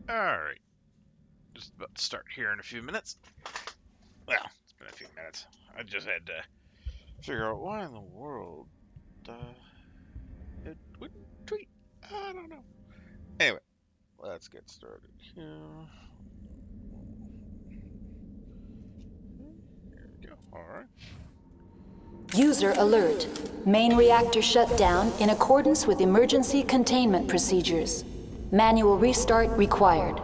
Alright, just about to start here in a few minutes. Well, it's been a few minutes. I just had to figure out why in the world it wouldn't tweet. I don't know. Anyway, let's get started here. There we go. Alright. User alert. Main reactor shut down in accordance with emergency containment procedures. Manual restart required.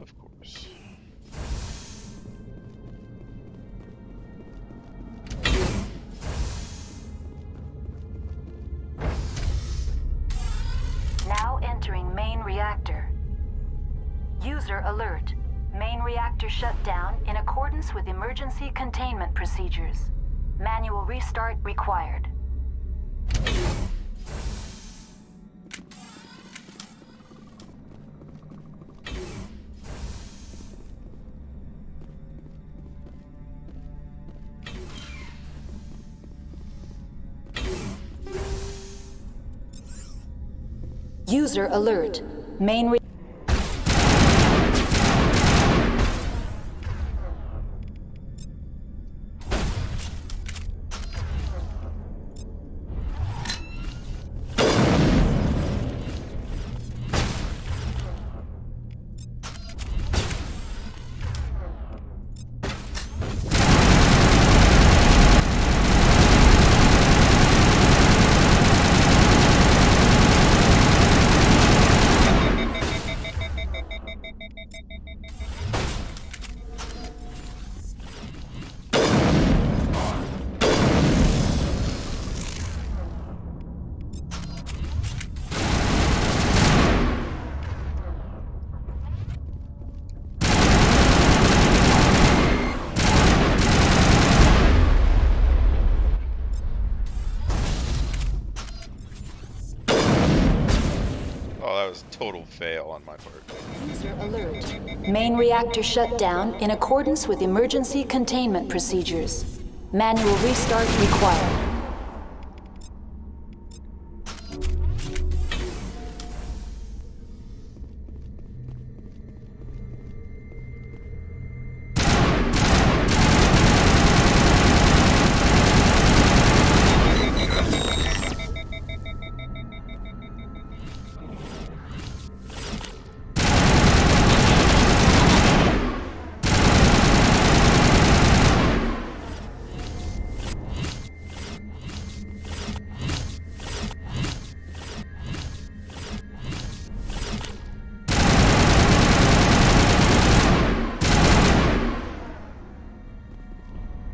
Of course. Now entering main reactor. User alert. Main reactor shut down in accordance with emergency containment procedures. Manual restart required. User alert. Main re Oh, that was a total fail on my part. User alert. Main reactor shut down in accordance with emergency containment procedures. Manual restart required.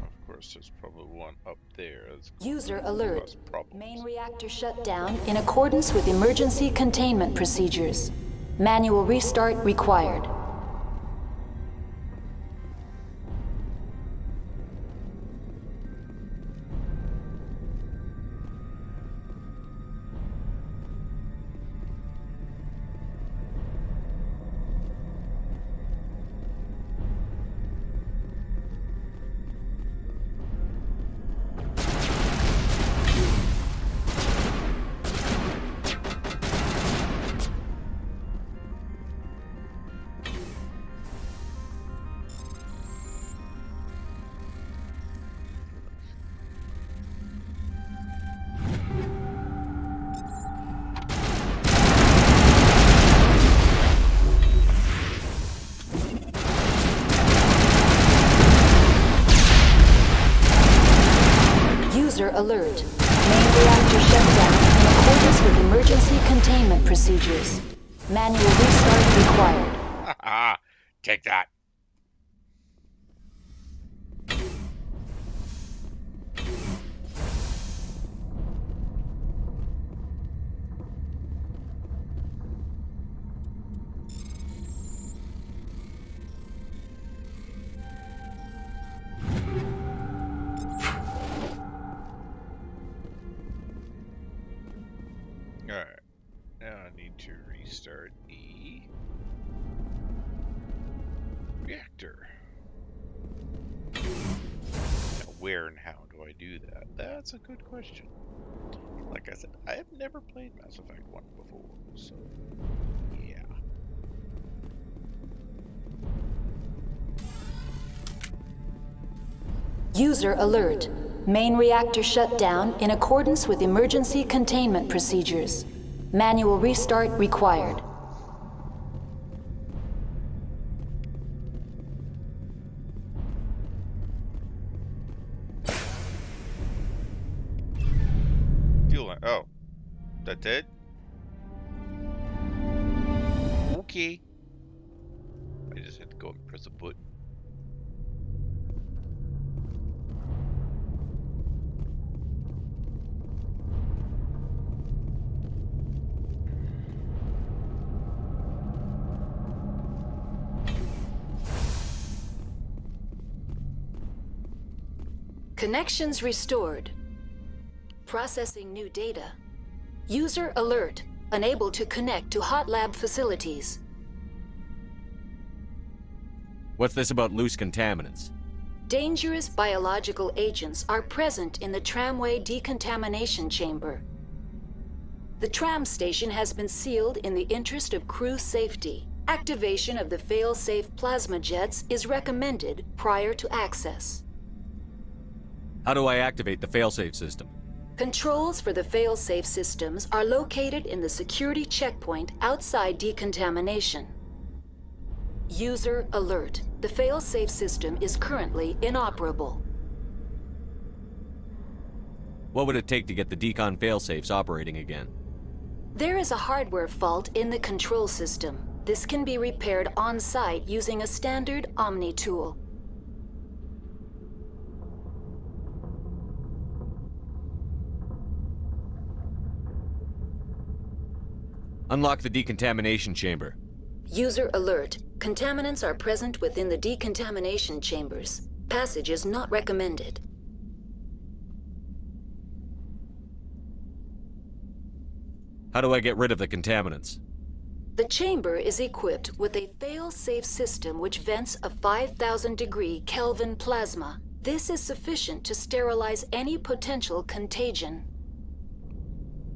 Of course, there's probably one up there. That's User gonna alert. cause problems. Main reactor shut down in accordance with emergency containment procedures. Manual restart required. User alert. Main reactor shut down in accordance with emergency containment procedures. Manual restart required. Haha, take that. Alright, now I need to restart the reactor. Now, where and how do I do that? That's a good question. Like I said, I have never played Mass Effect 1 before, so yeah. User alert. Main reactor shut down in accordance with emergency containment procedures. Manual restart required. Fuel line. Oh. That dead? Okay. I just had to go and press a button. Connections restored. Processing new data. User alert. Unable to connect to hot lab facilities. What's this about loose contaminants? Dangerous biological agents are present in the tramway decontamination chamber. The tram station has been sealed in the interest of crew safety. Activation of the fail-safe plasma jets is recommended prior to access. How do I activate the failsafe system? Controls for the fail-safe systems are located in the security checkpoint outside decontamination. User alert. The fail-safe system is currently inoperable. What would it take to get the decon failsafes operating again? There is a hardware fault in the control system. This can be repaired on-site using a standard Omni tool. Unlock the decontamination chamber. User alert. Contaminants are present within the decontamination chambers. Passage is not recommended. How do I get rid of the contaminants? The chamber is equipped with a fail-safe system which vents a 5,000-degree Kelvin plasma. This is sufficient to sterilize any potential contagion.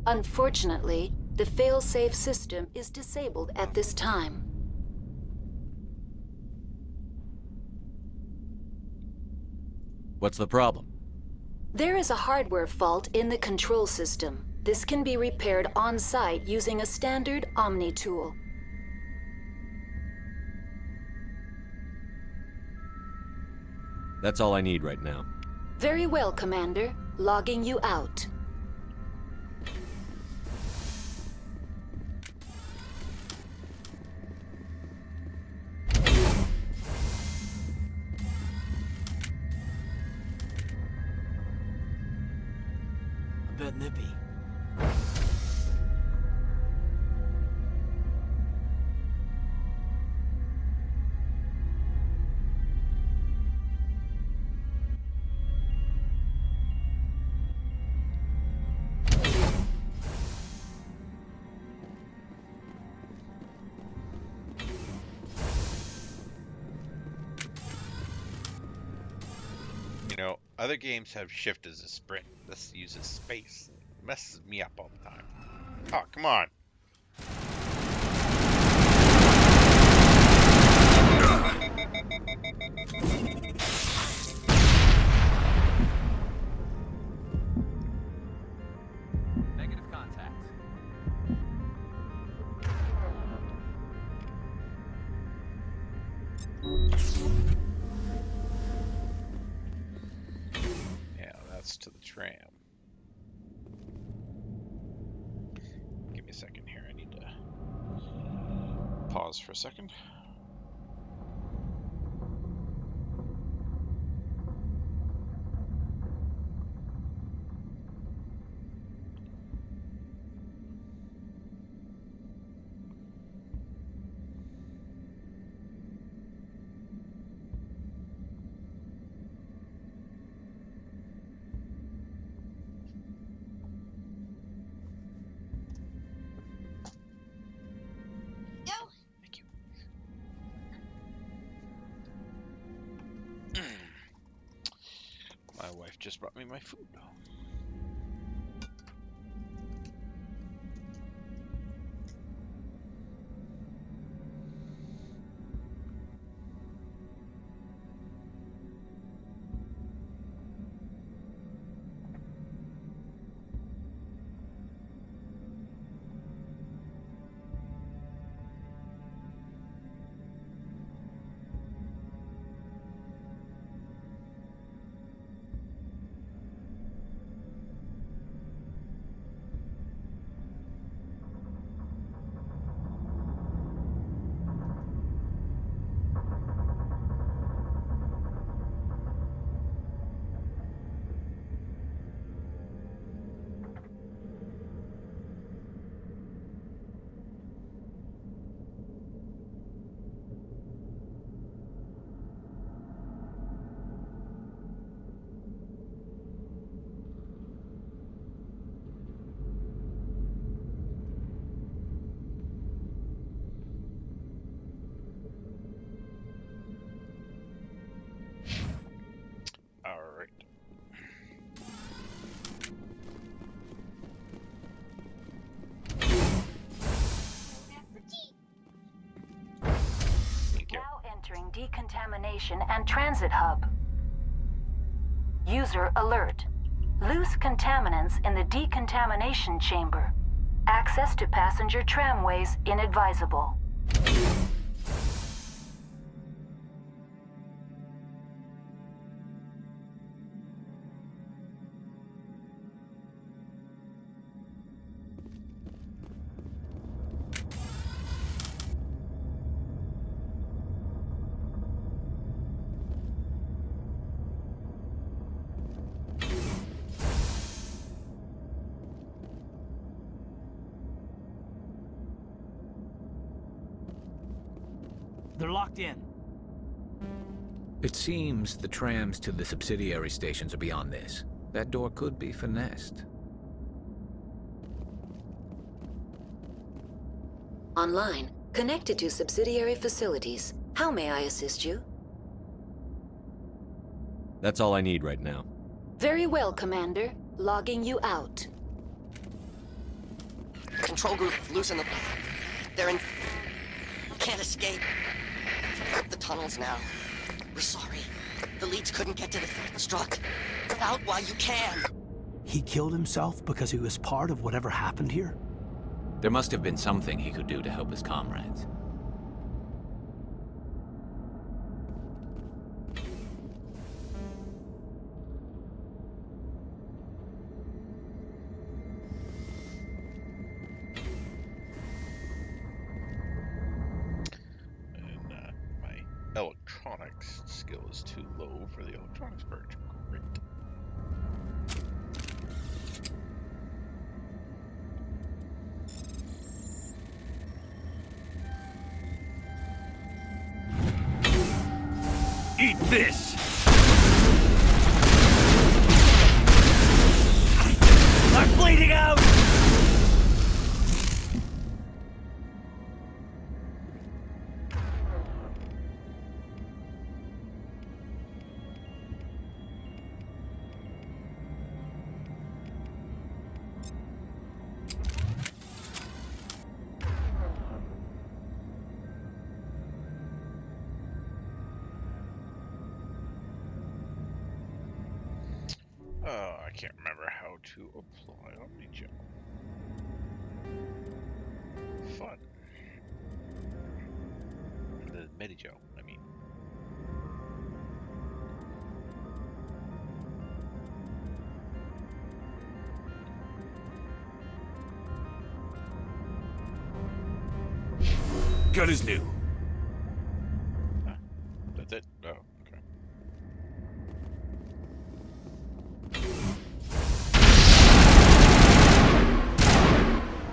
Unfortunately, the fail-safe system is disabled at this time. What's the problem? There is a hardware fault in the control system. This can be repaired on-site using a standard Omni tool. That's all I need right now. Very well, Commander. Logging you out. A bit nippy. You know, other games have shift as a sprint. This uses space. It messes me up all the time. Oh, come on. Negative contact. Yeah, that's to the tram. Give me a second here. I need to pause for a second. Thank you. My wife just brought me my food. decontamination and transit hub. User alert. Loose contaminants in the decontamination chamber. Access to passenger tramways inadvisable. They're locked in. It seems the trams to the subsidiary stations are beyond this. That door could be finessed. Online. Connected to subsidiary facilities. How may I assist you? That's all I need right now. Very well, Commander. Logging you out. Control group, loosen the... They're in... Can't escape. The tunnels now. We're sorry. The leads couldn't get to the struck. Get out while you can. He killed himself because he was part of whatever happened here? There must have been something he could do to help his comrades. Electronics skill is too low for the electronics purge. Great. Eat this! I'm bleeding out! I can't remember how to apply Omnigel. Fun. The Medigel, I mean. Gun is new. Huh. That's it? Oh, okay.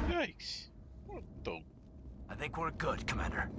Yikes. What the... I think we're good, Commander.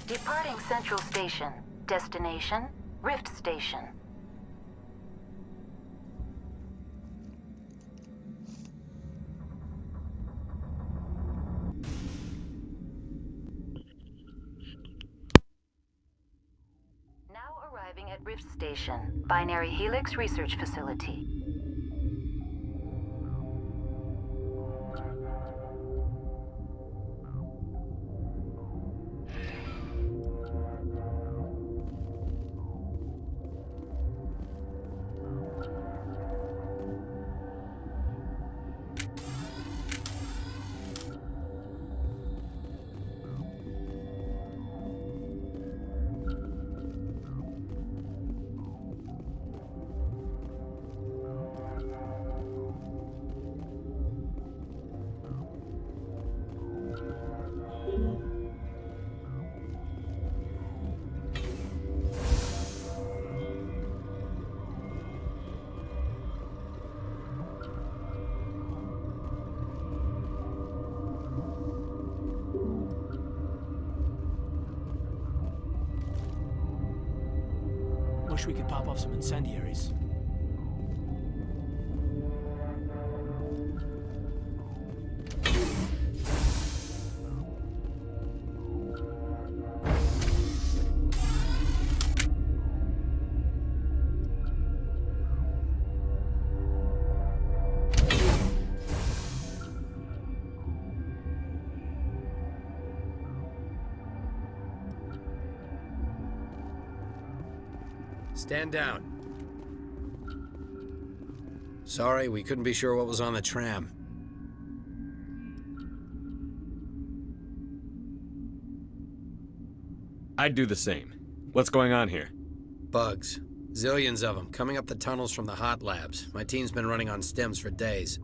Departing Central Station. Destination, Rift Station. Now arriving at Rift Station, Binary Helix Research Facility. Wish we could pop off some incendiaries. Stand down. Sorry, we couldn't be sure what was on the tram. I'd do the same. What's going on here? Bugs. Zillions of them, coming up the tunnels from the hot labs. My team's been running on stems for days.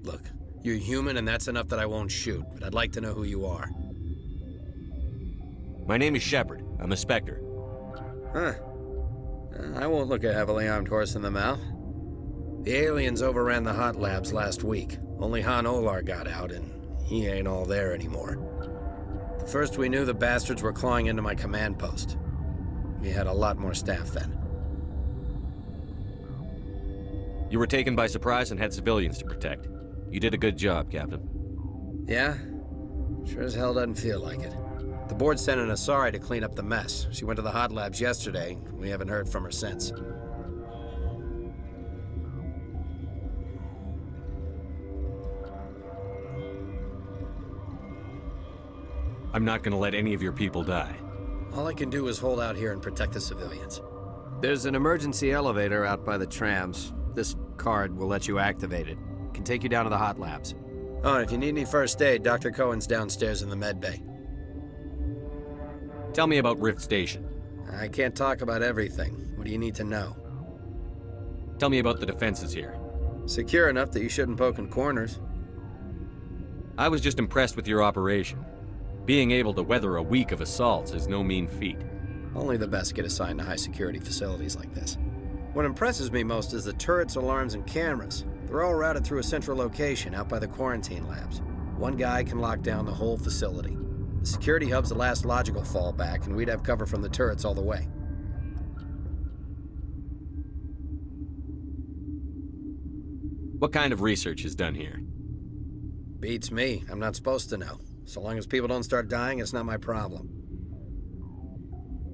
Look, you're human and that's enough that I won't shoot, but I'd like to know who you are. My name is Shepard. I'm a Spectre. Huh. I won't look a heavily armed horse in the mouth. The aliens overran the hot labs last week. Only Han Olar got out, and he ain't all there anymore. The first we knew, the bastards were clawing into my command post. We had a lot more staff then. You were taken by surprise and had civilians to protect. You did a good job, Captain. Yeah? Sure as hell doesn't feel like it. The board sent an Asari to clean up the mess. She went to the hot labs yesterday. We haven't heard from her since. I'm not gonna let any of your people die. All I can do is hold out here and protect the civilians. There's an emergency elevator out by the trams. This card will let you activate it. Can take you down to the hot labs. Oh, and if you need any first aid, Dr. Cohen's downstairs in the med bay. Tell me about Rift Station. I can't talk about everything. What do you need to know? Tell me about the defenses here. Secure enough that you shouldn't poke in corners. I was just impressed with your operation. Being able to weather a week of assaults is no mean feat. Only the best get assigned to high-security facilities like this. What impresses me most is the turrets, alarms, and cameras. They're all routed through a central location out by the quarantine labs. One guy can lock down the whole facility. The security hub's the last logical fallback, and we'd have cover from the turrets all the way. What kind of research is done here? Beats me. I'm not supposed to know. So long as people don't start dying, it's not my problem.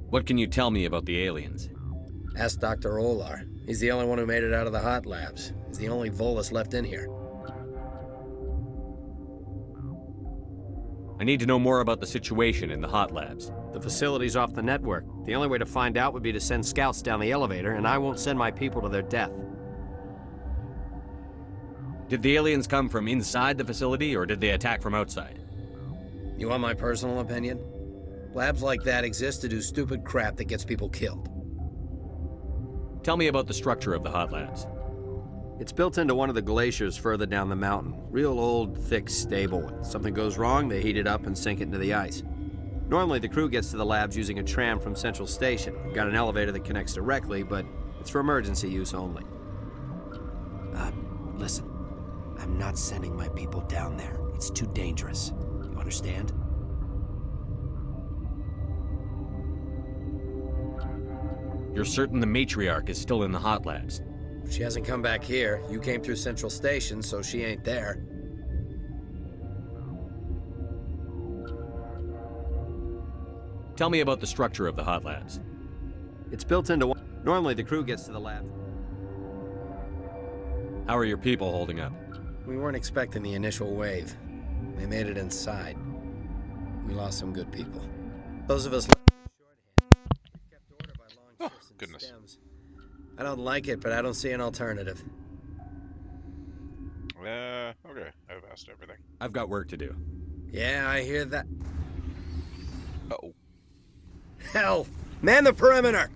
What can you tell me about the aliens? Ask Dr. Olar. He's the only one who made it out of the hot labs. He's the only Volus left in here. I need to know more about the situation in the hot labs. The facility's off the network. The only way to find out would be to send scouts down the elevator, and I won't send my people to their death. Did the aliens come from inside the facility, or did they attack from outside? You want my personal opinion? Labs like that exist to do stupid crap that gets people killed. Tell me about the structure of the hot labs. It's built into one of the glaciers further down the mountain. Real old, thick, stable. When something goes wrong, they heat it up and sink it into the ice. Normally, the crew gets to the labs using a tram from Central Station. We've got an elevator that connects directly, but it's for emergency use only. Listen. I'm not sending my people down there. It's too dangerous. You understand? You're certain the matriarch is still in the hot labs? She hasn't come back here. You came through Central Station, so she ain't there. Tell me about the structure of the hot labs. It's built into one. Normally, the crew gets to the lab. How are your people holding up? We weren't expecting the initial wave. They made it inside. We lost some good people. Those of us left shorthand. We've kept order by long shifts and goodness. stems. I don't like it, but I don't see an alternative. Okay. I've asked everything. I've got work to do. Yeah, I hear that. Uh-oh. Hell! Man the perimeter!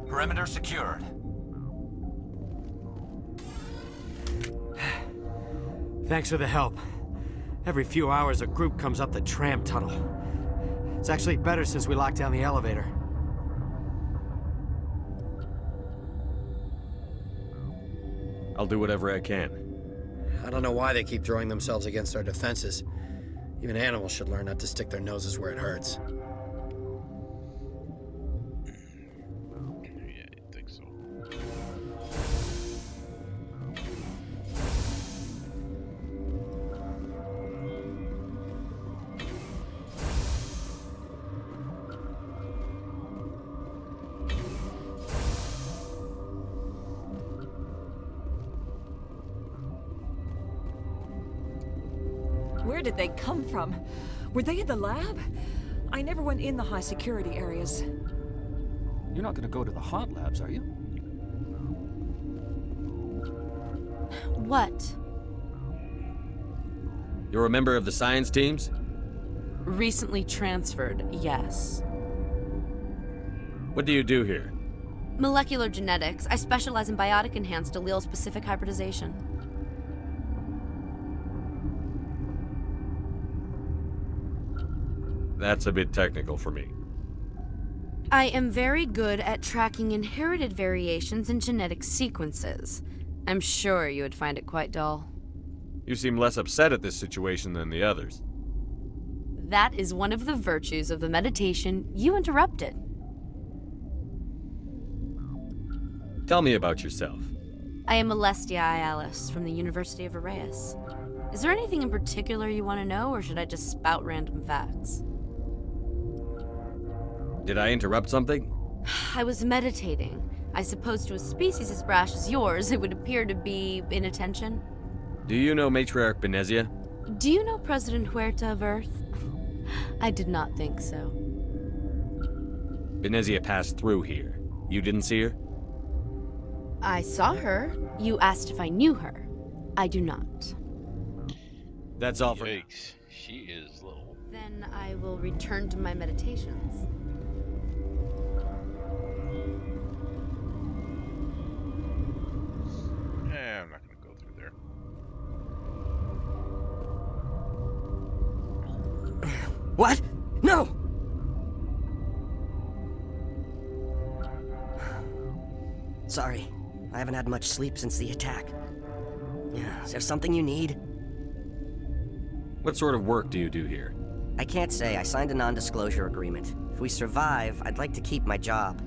Perimeter secured. Thanks for the help. Every few hours, a group comes up the tram tunnel. It's actually better since we locked down the elevator. I'll do whatever I can. I don't know why they keep throwing themselves against our defenses. Even animals should learn not to stick their noses where it hurts. Yeah, I think so. Where did they come from? Were they in the lab? I never went in the high security areas. You're not gonna go to the hot labs, are you? What? You're a member of the science teams? Recently transferred, yes. What do you do here? Molecular genetics. I specialize in biotic-enhanced allele-specific hybridization. That's a bit technical for me. I am very good at tracking inherited variations in genetic sequences. I'm sure you would find it quite dull. You seem less upset at this situation than the others. That is one of the virtues of the meditation you interrupted. Tell me about yourself. I am Alestia Ialis from the University of Arraeus. Is there anything in particular you want to know, or should I just spout random facts? Did I interrupt something? I was meditating. I suppose to a species as brash as yours, it would appear to be inattention. Do you know Matriarch Benezia? Do you know President Huerta of Earth? I did not think so. Benezia passed through here. You didn't see her? I saw her. You asked if I knew her. I do not. That's all for now. Yikes. She is little. Then I will return to my meditations. I'm not gonna go through there. What? No! Sorry, I haven't had much sleep since the attack. Is there something you need? What sort of work do you do here? I can't say. I signed a non-disclosure agreement. If we survive, I'd like to keep my job.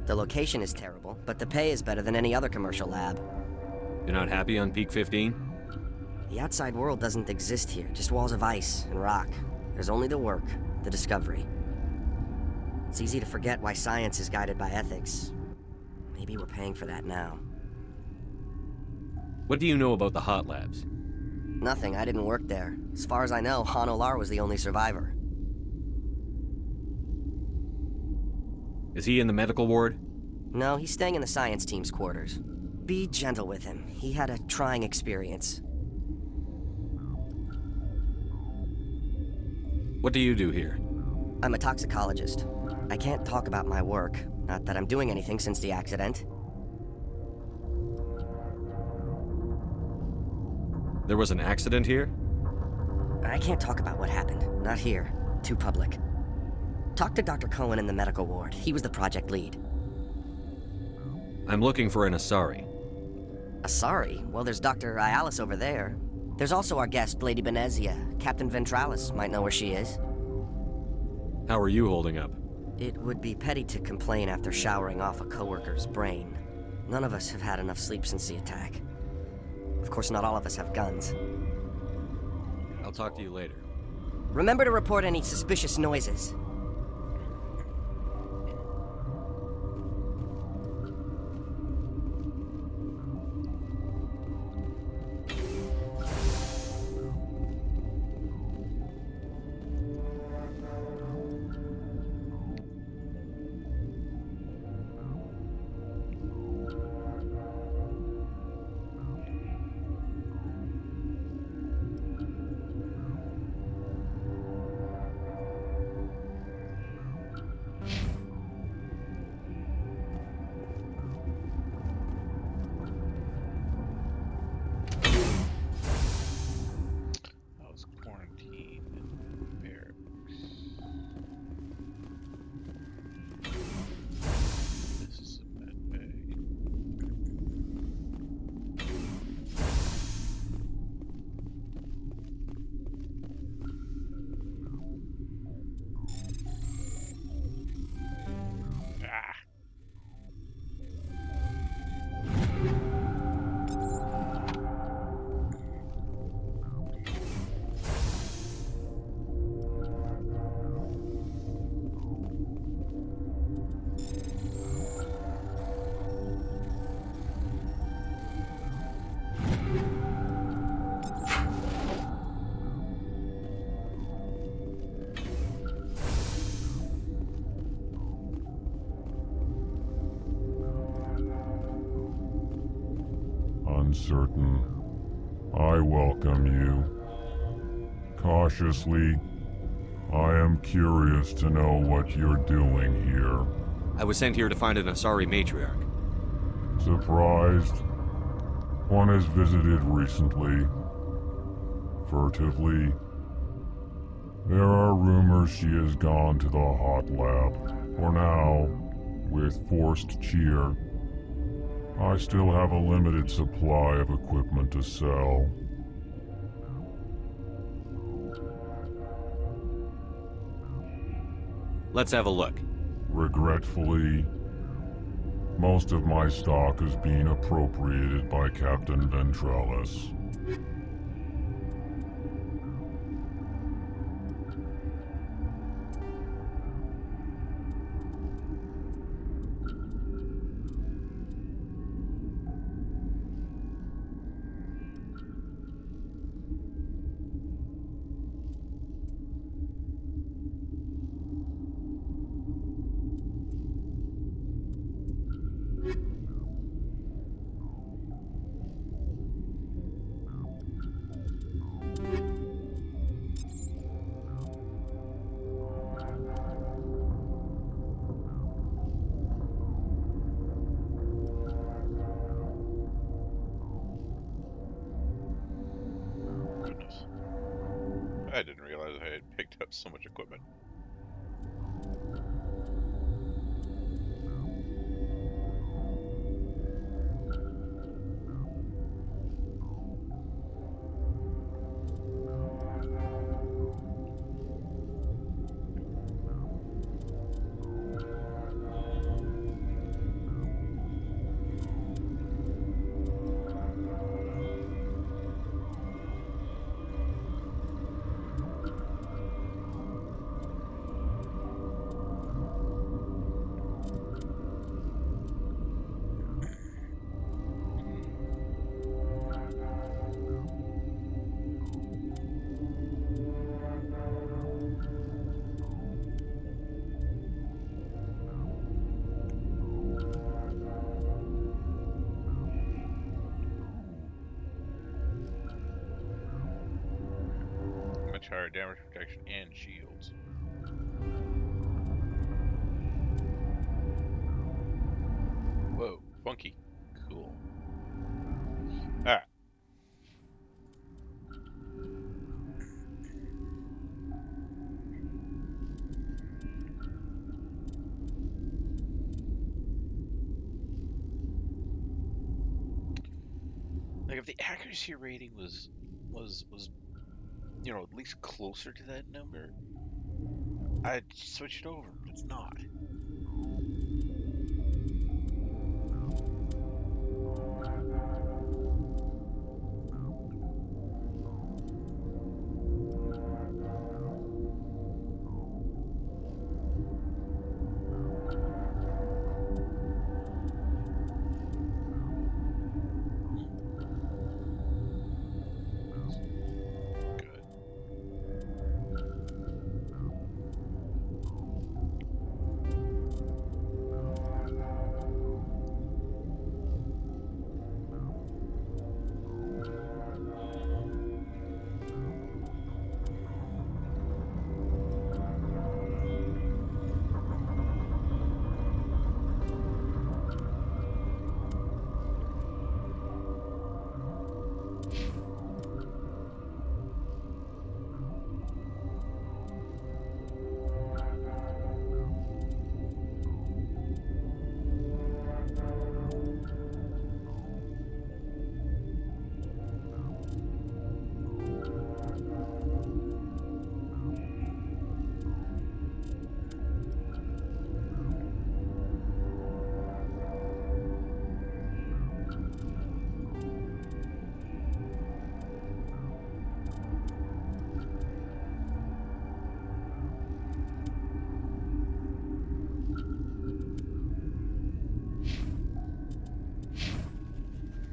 The location is terrible, but the pay is better than any other commercial lab. You're not happy on Peak 15? The outside world doesn't exist here, just walls of ice and rock. There's only the work, the discovery. It's easy to forget why science is guided by ethics. Maybe we're paying for that now. What do you know about the hot labs? Nothing, I didn't work there. As far as I know, Han Olar was the only survivor. Is he in the medical ward? No, he's staying in the science team's quarters. Be gentle with him. He had a trying experience. What do you do here? I'm a toxicologist. I can't talk about my work. Not that I'm doing anything since the accident. There was an accident here? I can't talk about what happened. Not here. Too public. Talk to Dr. Cohen in the medical ward. He was the project lead. I'm looking for an Asari. Asari? Well, there's Dr. Ialis over there. There's also our guest, Lady Benezia. Captain Ventralis might know where she is. How are you holding up? It would be petty to complain after showering off a coworker's brain. None of us have had enough sleep since the attack. Of course, not all of us have guns. I'll talk to you later. Remember to report any suspicious noises. uncertain. I welcome you. Cautiously, I am curious to know what you're doing here. I was sent here to find an Asari matriarch. Surprised? One has visited recently. Furtively. There are rumors she has gone to the hot lab. For now, with forced cheer, I still have a limited supply of equipment to sell. Let's have a look. Regretfully, most of my stock is being appropriated by Captain Ventrellis. I didn't realize I had picked up so much equipment. Much higher damage protection and shields. Whoa, funky. Cool. Alright. Like if the accuracy rating was you know, at least closer to that number, I'd switch it over, but it's not.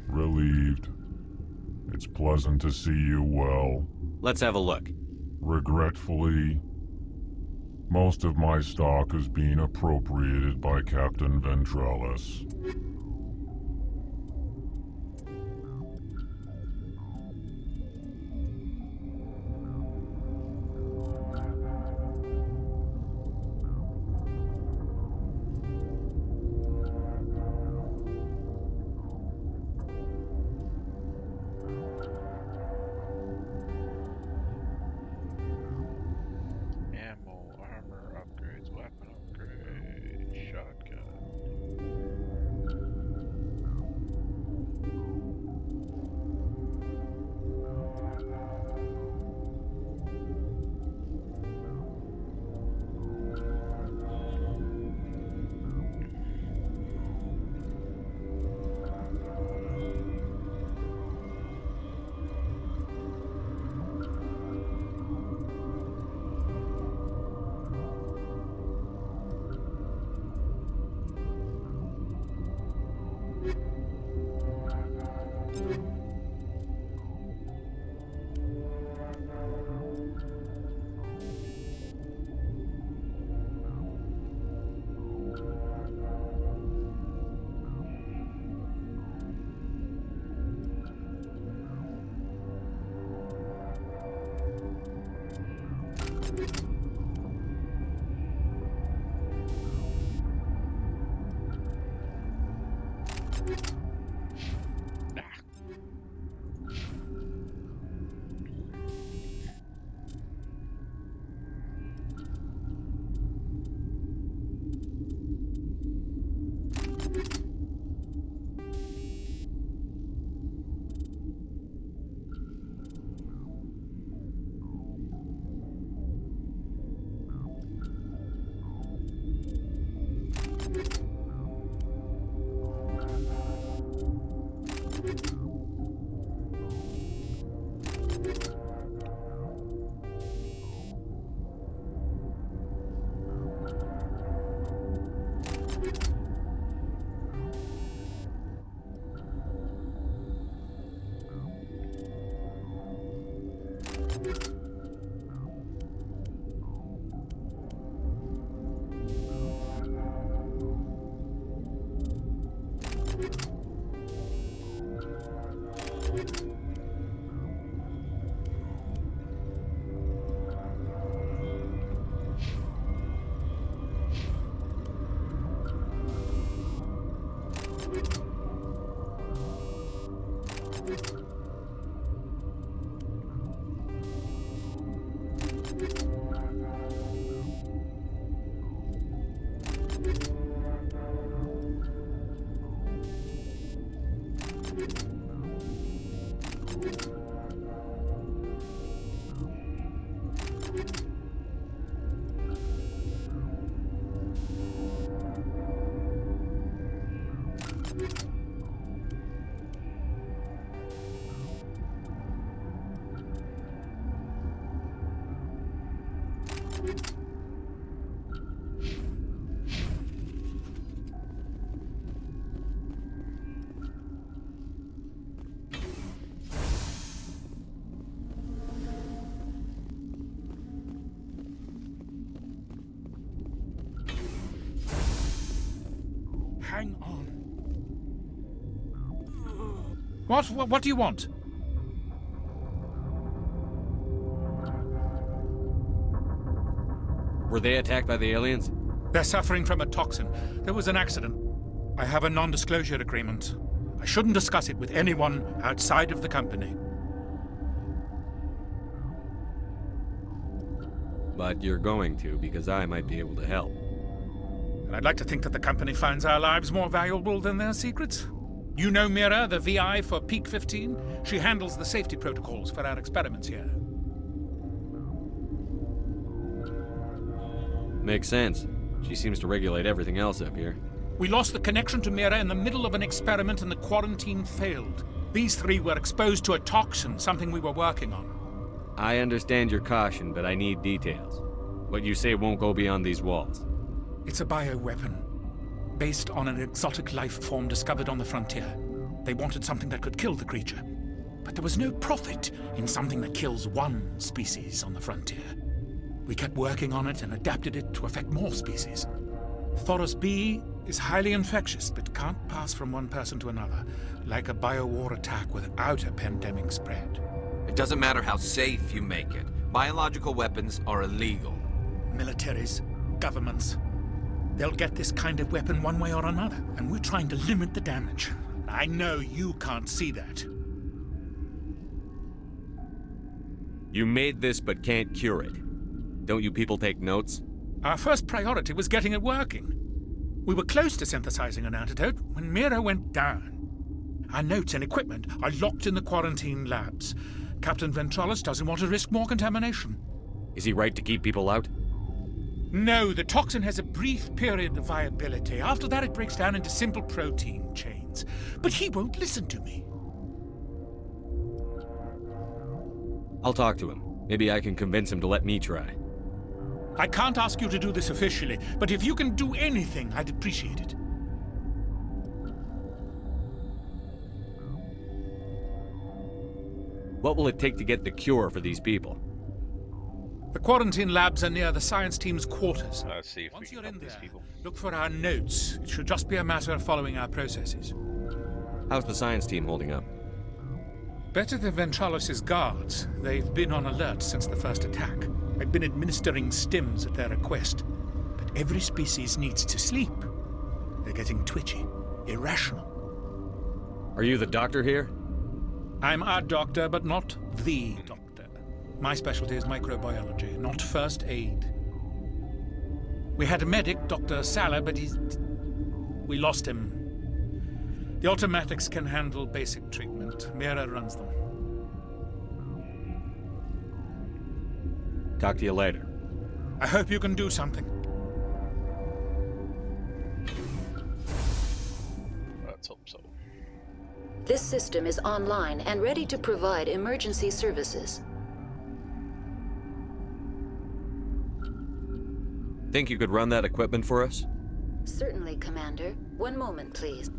Relieved. It's pleasant to see you well. Let's have a look. Regretfully, most of my stock is being appropriated by Captain Ventrellis. Hang on. What do you want? Were they attacked by the aliens? They're suffering from a toxin. There was an accident. I have a non-disclosure agreement. I shouldn't discuss it with anyone outside of the company. But you're going to, because I might be able to help. And I'd like to think that the company finds our lives more valuable than their secrets. You know Mira, the VI for Peak 15? She handles the safety protocols for our experiments here. Makes sense. She seems to regulate everything else up here. We lost the connection to Mira in the middle of an experiment and the quarantine failed. These three were exposed to a toxin, something we were working on. I understand your caution, but I need details. What you say won't go beyond these walls. It's a bioweapon, based on an exotic life form discovered on the frontier. They wanted something that could kill the creature. But there was no profit in something that kills one species on the frontier. We kept working on it and adapted it to affect more species. Thoros B is highly infectious, but can't pass from one person to another, like a biowar attack without a pandemic spread. It doesn't matter how safe you make it. Biological weapons are illegal. Militaries, governments, they'll get this kind of weapon one way or another, and we're trying to limit the damage. I know you can't see that. You made this but can't cure it. Don't you people take notes? Our first priority was getting it working. We were close to synthesizing an antidote when Mira went down. Our notes and equipment are locked in the quarantine labs. Captain Ventralis doesn't want to risk more contamination. Is he right to keep people out? No, the toxin has a brief period of viability. After that, it breaks down into simple protein chains. But he won't listen to me. I'll talk to him. Maybe I can convince him to let me try. I can't ask you to do this officially, but if you can do anything, I'd appreciate it. What will it take to get the cure for these people? The quarantine labs are near the science team's quarters. Let's see if Once we you're can in help these there, people. look for our notes. It should just be a matter of following our processes. How's the science team holding up? Better than Ventralis' guards. They've been on alert since the first attack. I've been administering stims at their request. But every species needs to sleep. They're getting twitchy, irrational. Are you the doctor here? I'm a doctor, but not the doctor. My specialty is microbiology, not first aid. We had a medic, Dr. Salah, but we lost him. The automatics can handle basic treatment. Mira runs them. Talk to you later. I hope you can do something. Let's hope so. This system is online and ready to provide emergency services. Think you could run that equipment for us? Certainly, Commander. One moment, please.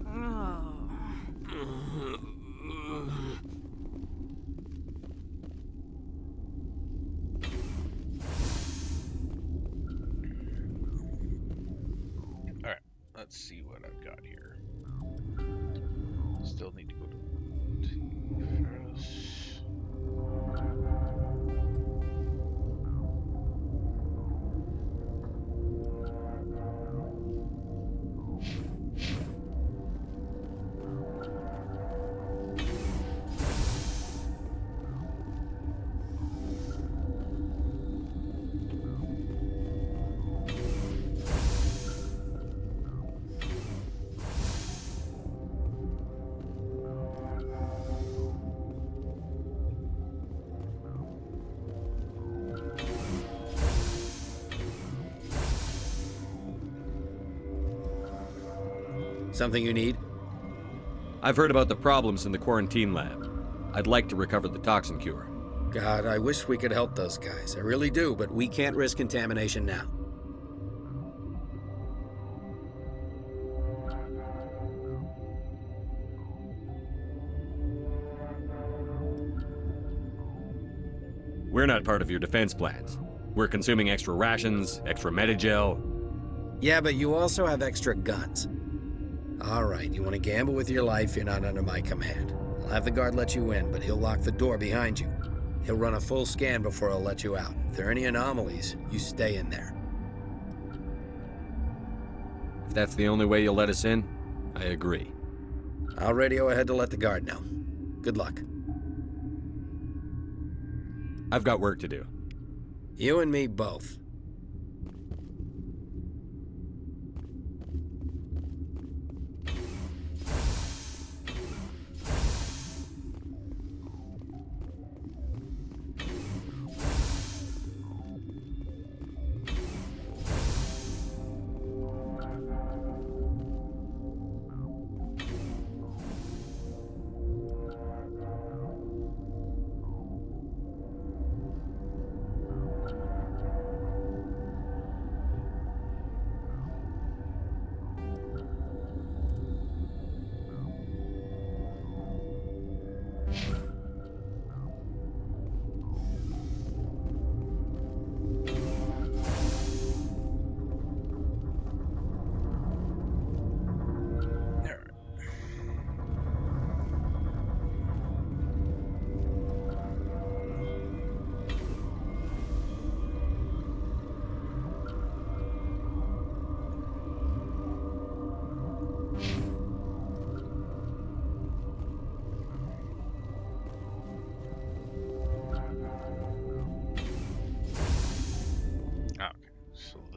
let's see what I've got here. Still need to go to first. Something you need? I've heard about the problems in the quarantine lab. I'd like to recover the toxin cure. God, I wish we could help those guys. I really do, but We can't risk contamination now. We're not part of your defense plans. We're consuming extra rations, extra Metagel. Yeah, but you also have extra guns. All right, you want to gamble with your life, you're not under my command. I'll have the guard let you in, but he'll lock the door behind you. He'll run a full scan before he'll let you out. If there are any anomalies, you stay in there. If that's the only way you'll let us in, I agree. I'll radio ahead to let the guard know. Good luck. I've got work to do. You and me both.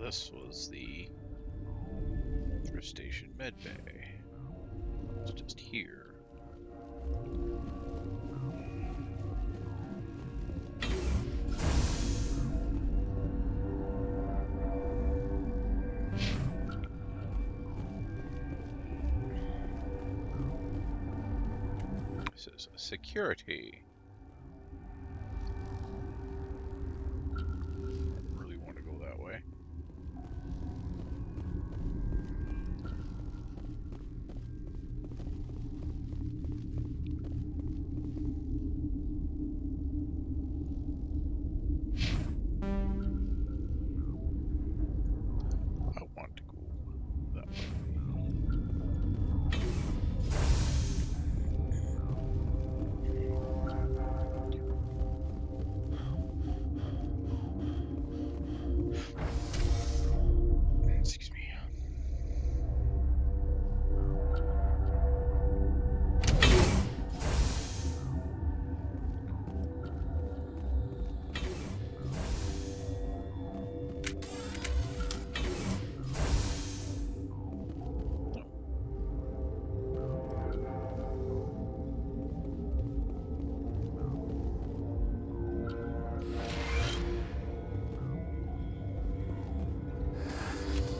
This was the thrift station medbay. It's just here. This is security. Don't really want to go that way.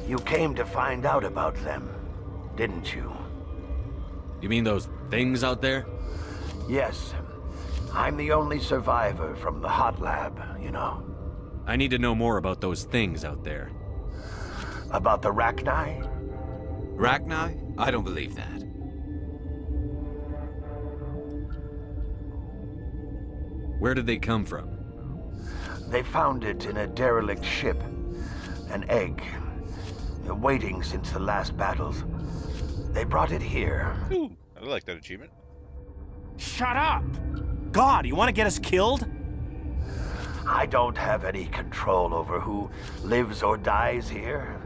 You came to find out about them, didn't you? You mean those things out there? Yes. I'm the only survivor from the hot lab, you know. I need to know more about those things out there. About the Rachni? Rachni? I don't believe that. Where did they come from? They found it in a derelict ship. An egg. waiting since the last battles. They brought it here. Ooh, I like that achievement. Shut up! God, you want to get us killed? I don't have any control over who lives or dies here.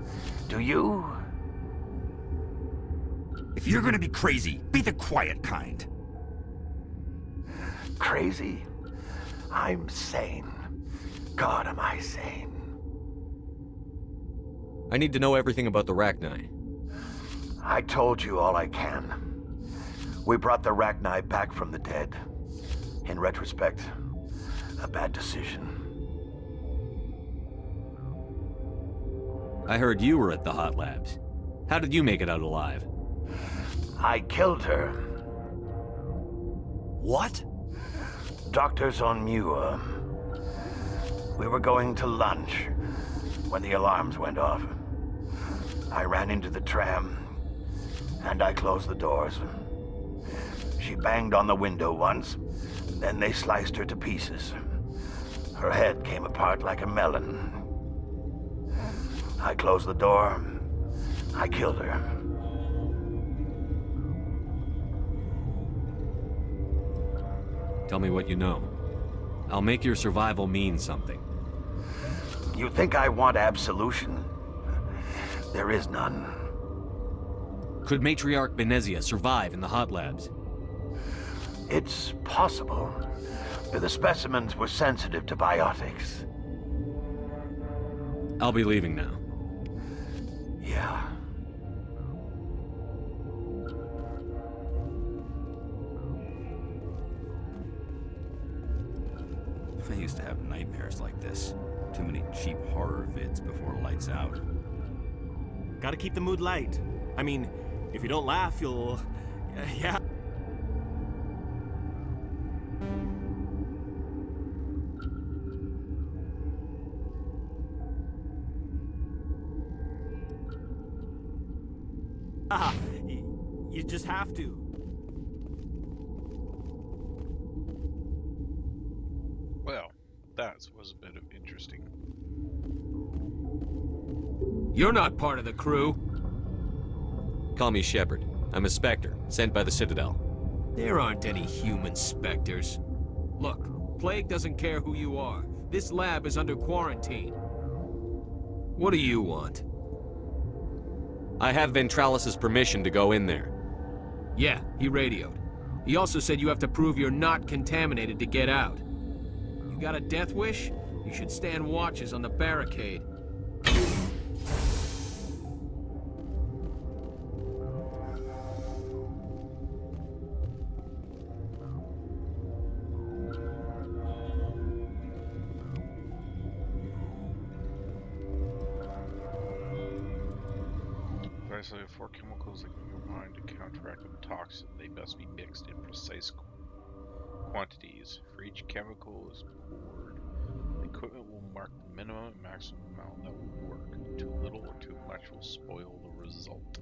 Do you? If you're gonna be crazy, be the quiet kind. Crazy? I'm sane. God, am I sane. I need to know everything about the Rachni. I told you all I can. We brought the Rachni back from the dead. In retrospect, a bad decision. I heard you were at the Hot Labs. How did you make it out alive? I killed her. What? Doctors on Muir. We were going to lunch when the alarms went off. I ran into the tram, and I closed the doors. She banged on the window once, then they sliced her to pieces. Her head came apart like a melon. I closed the door. I killed her. Tell me what you know. I'll make your survival mean something. You think I want absolution? There is none. Could Matriarch Benezia survive in the Hot Labs? It's possible. The specimens were sensitive to biotics. I'll be leaving now. Yeah. I used to have nightmares like this. Too many cheap horror vids before lights out. Gotta keep the mood light. I mean, if you don't laugh, you'll... yeah. You just have to. Well, that was a bit of interesting. You're not part of the crew. Call me Shepard. I'm a Spectre, sent by the Citadel. There aren't any human specters. Look, Plague doesn't care who you are. This lab is under quarantine. What do you want? I have Ventralis's permission to go in there. Yeah, he radioed. He also said you have to prove you're not contaminated to get out. You got a death wish? You should stand watches on the barricade. So for chemicals that can be combined to counteract a toxin, they must be mixed in precise quantities. For each chemical is poured, the equipment will mark the minimum and maximum amount that will work. Too little or too much will spoil the result.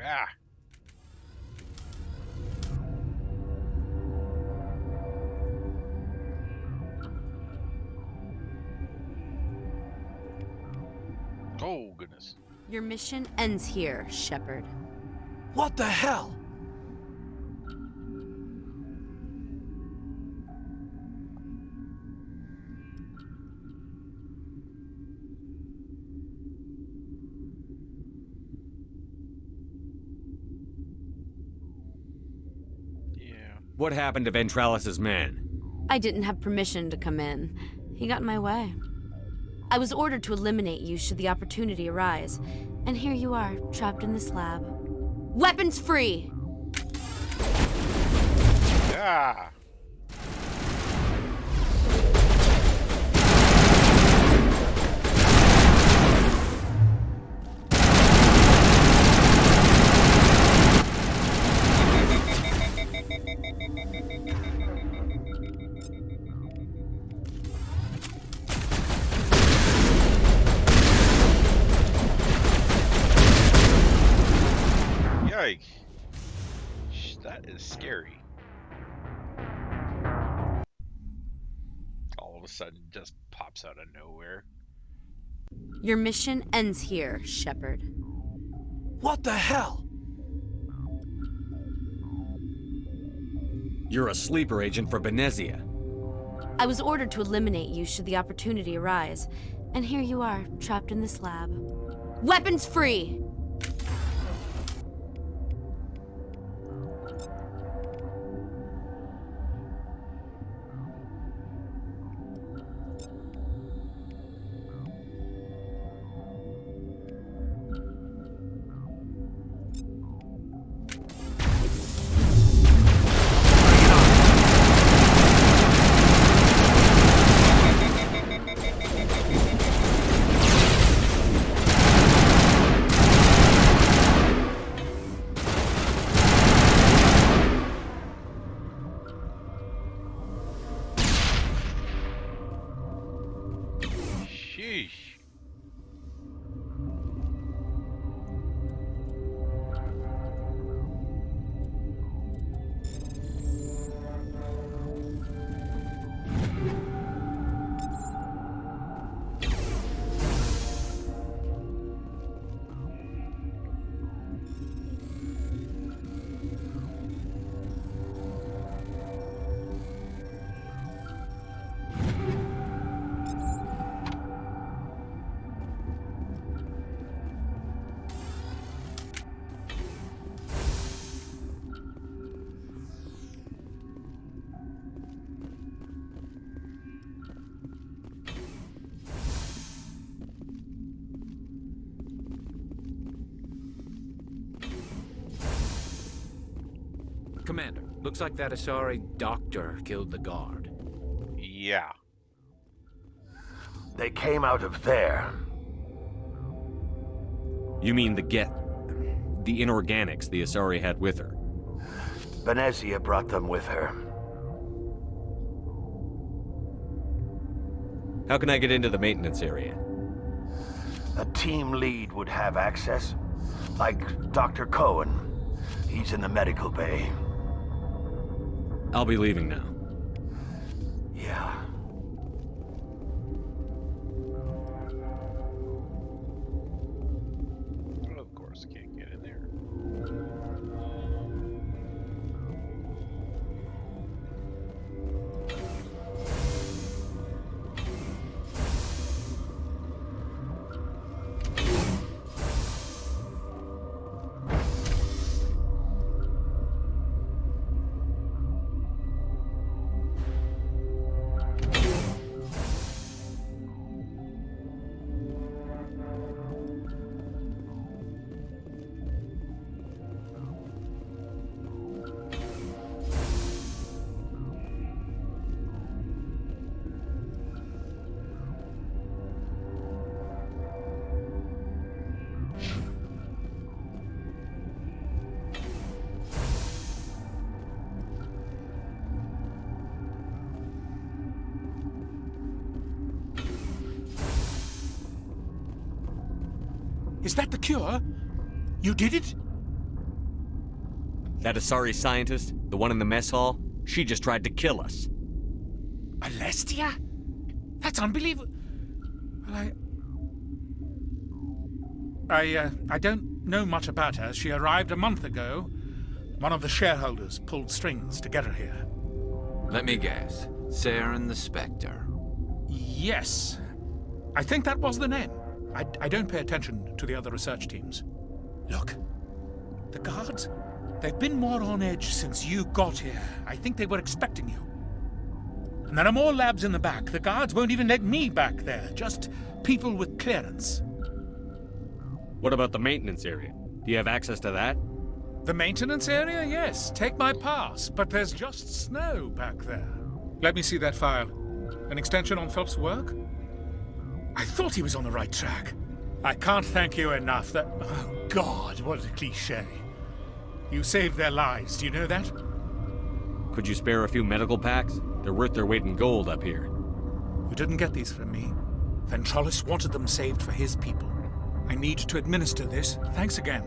Ah! Oh, goodness. Your mission ends here, Shepard. What the hell? Yeah. What happened to Ventralis's man? I didn't have permission to come in. He got in my way. I was ordered to eliminate you should the opportunity arise. And here you are, trapped in this lab. Weapons free! Ah! Yikes. is scary. All of a sudden, just pops out of nowhere. Your mission ends here, Shepard. What the hell? You're a sleeper agent for Benezia. I was ordered to eliminate you should the opportunity arise, and here you are, trapped in this lab. Weapons free! Sheesh. Commander, looks like that Asari doctor killed the guard. Yeah. They came out of there. You mean the inorganics the Asari had with her? Benezia brought them with her. How can I get into the maintenance area? A team lead would have access. Like Dr. Cohen. He's in the medical bay. I'll be leaving now. Yeah. Well, of course, can't get in there. Is that the cure? You did it? That Asari scientist, the one in the mess hall, she just tried to kill us. Alestia? That's unbelievable. Well, I don't know much about her. She arrived a month ago. One of the shareholders pulled strings to get her here. Let me guess. Saren the Spectre. Yes. I think that was the name. I don't pay attention to the other research teams. Look, the guards, they've been more on edge since you got here. I think they were expecting you. And there are more labs in the back. The guards won't even let me back there. Just people with clearance. What about the maintenance area? Do you have access to that? The maintenance area? Yes. Take my pass. But there's just snow back there. Let me see that file. An extension on Phelps' work? I thought he was on the right track. I can't thank you enough that... Oh, God, what a cliché. You saved their lives, do you know that? Could you spare a few medical packs? They're worth their weight in gold up here. You didn't get these from me. Ventrollis wanted them saved for his people. I need to administer this. Thanks again.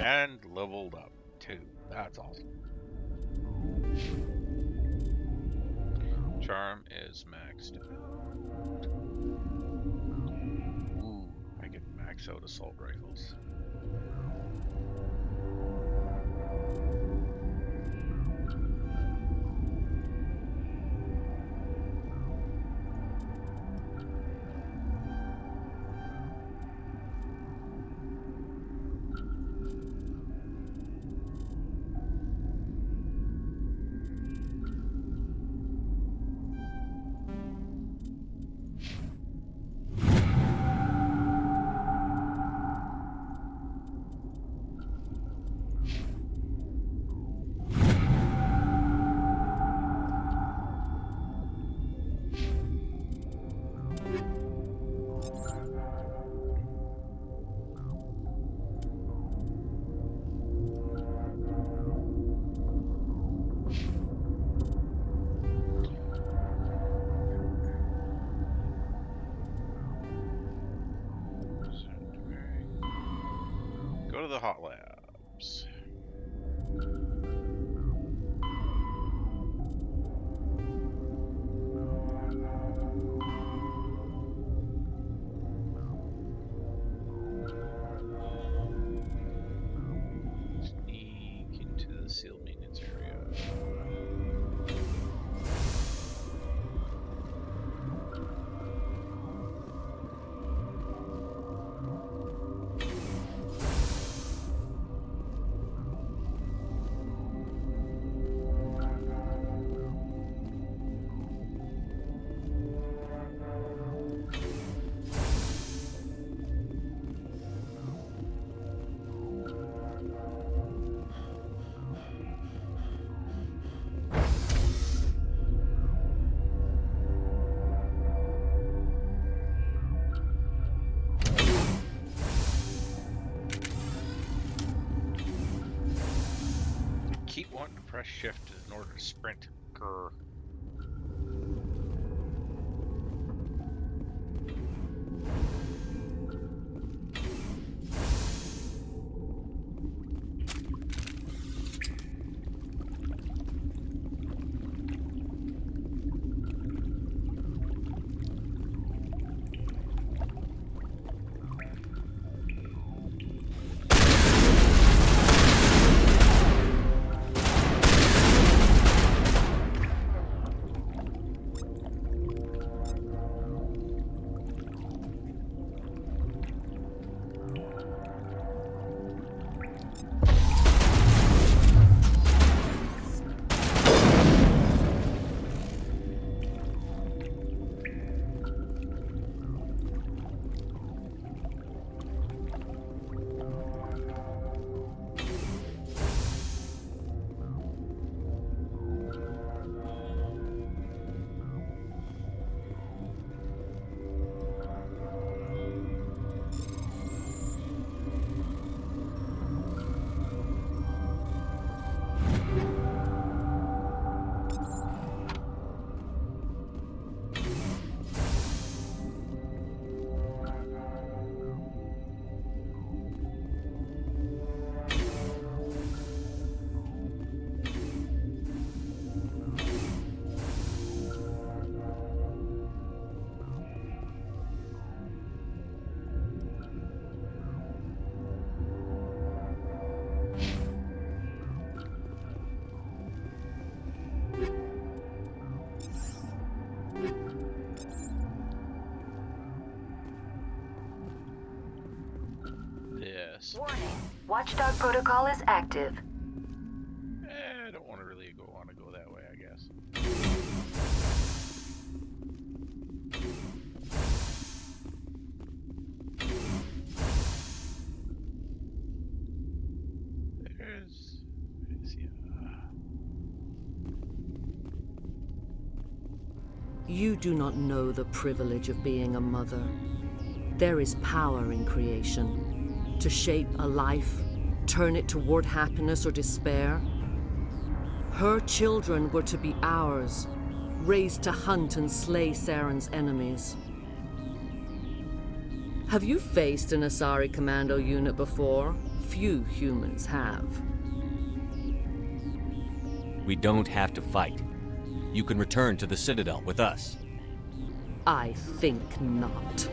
And leveled up. Cool. That's awesome. Charm is maxed out. Ooh, I can max out assault rifles. Go to the hot labs. Sneak into the sealed maintenance area. Keep wanting to press shift in order to sprint. Grr. Yes. Warning. Watchdog protocol is active. I don't want to really want to go that way, I guess. There's Benezia. You do not know the privilege of being a mother. There is power in creation. To shape a life, turn it toward happiness or despair. Her children were to be ours, raised to hunt and slay Saren's enemies. Have you faced an Asari commando unit before? Few humans have. We don't have to fight. You can return to the Citadel with us. I think not.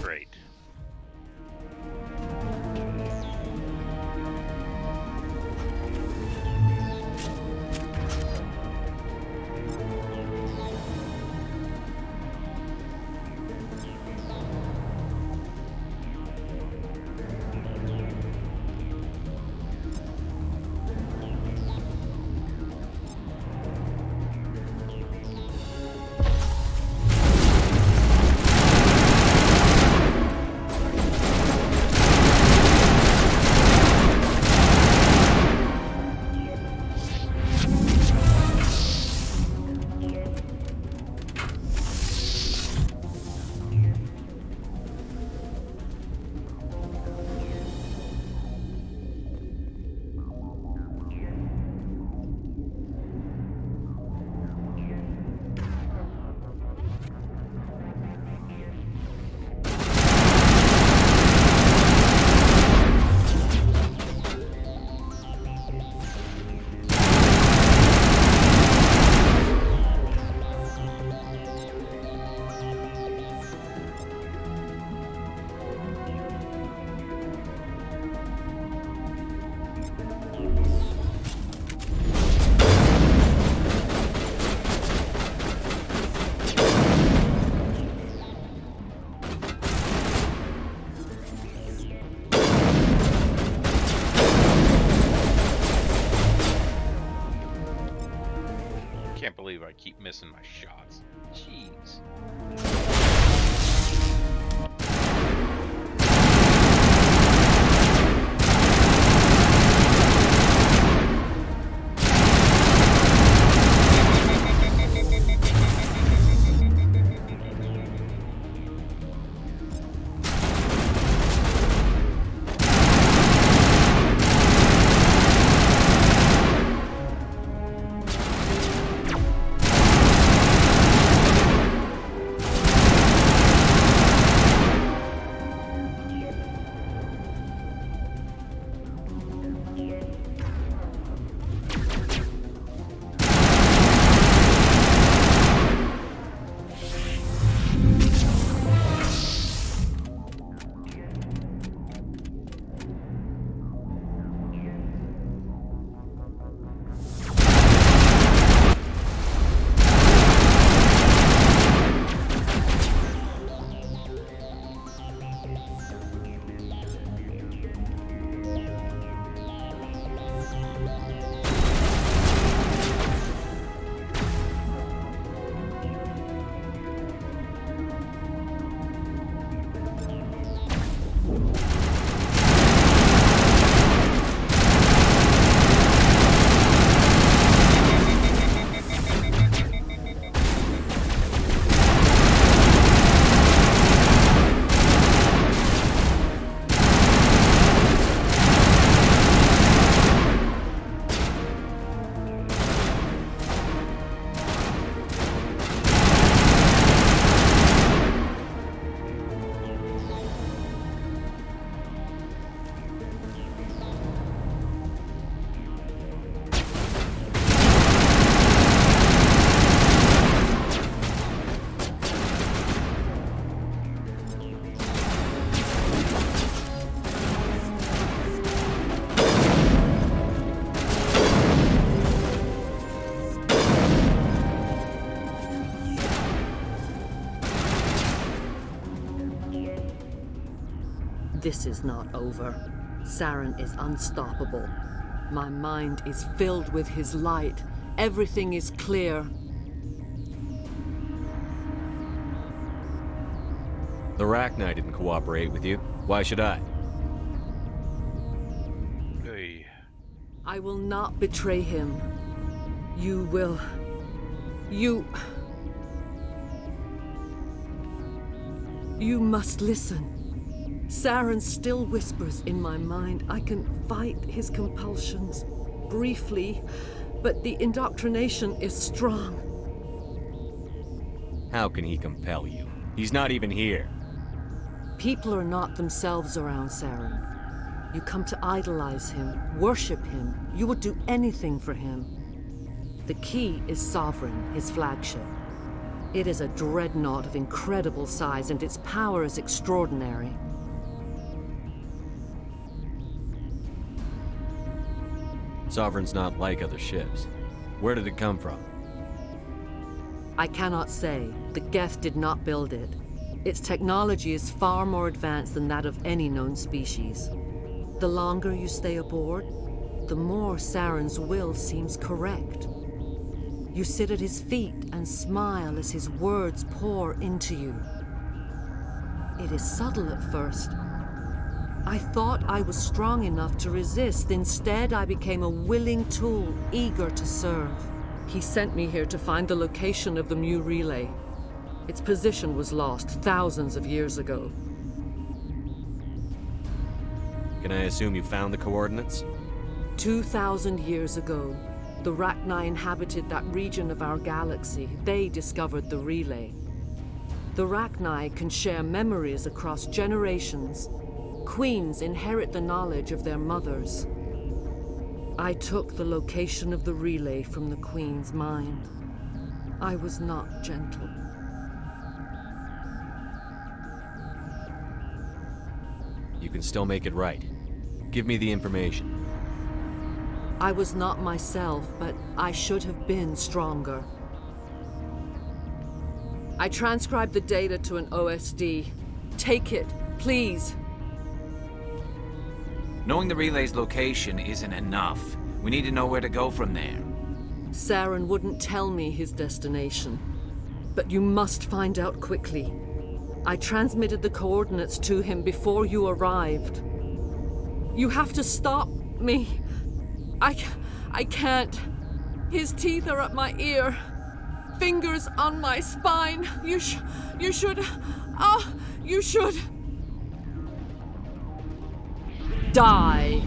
Great. Can't believe I keep missing my shots. Jeez. This is not over. Saren is unstoppable. My mind is filled with his light. Everything is clear. The Rachni didn't cooperate with you. Why should I? Hey. I will not betray him. You will... You must listen. Saren still whispers in my mind. I can fight his compulsions. Briefly, but the indoctrination is strong. How can he compel you? He's not even here. People are not themselves around Saren. You come to idolize him, worship him. You would do anything for him. The key is Sovereign, his flagship. It is a dreadnought of incredible size, and its power is extraordinary. Sovereign's not like other ships. Where did it come from? I cannot say. The Geth did not build it. Its technology is far more advanced than that of any known species. The longer you stay aboard, the more Saren's will seems correct. You sit at his feet and smile as his words pour into you. It is subtle at first. I thought I was strong enough to resist. Instead, I became a willing tool, eager to serve. He sent me here to find the location of the Mu relay. Its position was lost thousands of years ago. Can I assume you found the coordinates? 2,000 years ago, the Rachni inhabited that region of our galaxy. They discovered the relay. The Rachni can share memories across generations. Queens inherit the knowledge of their mothers. I took the location of the relay from the Queen's mind. I was not gentle. You can still make it right. Give me the information. I was not myself, but I should have been stronger. I transcribed the data to an OSD. Take it, please. Knowing the relay's location isn't enough. We need to know where to go from there. Saren wouldn't tell me his destination. But you must find out quickly. I transmitted the coordinates to him before you arrived. You have to stop me. I can't. His teeth are at my ear. Fingers on my spine. You should. You should. Die.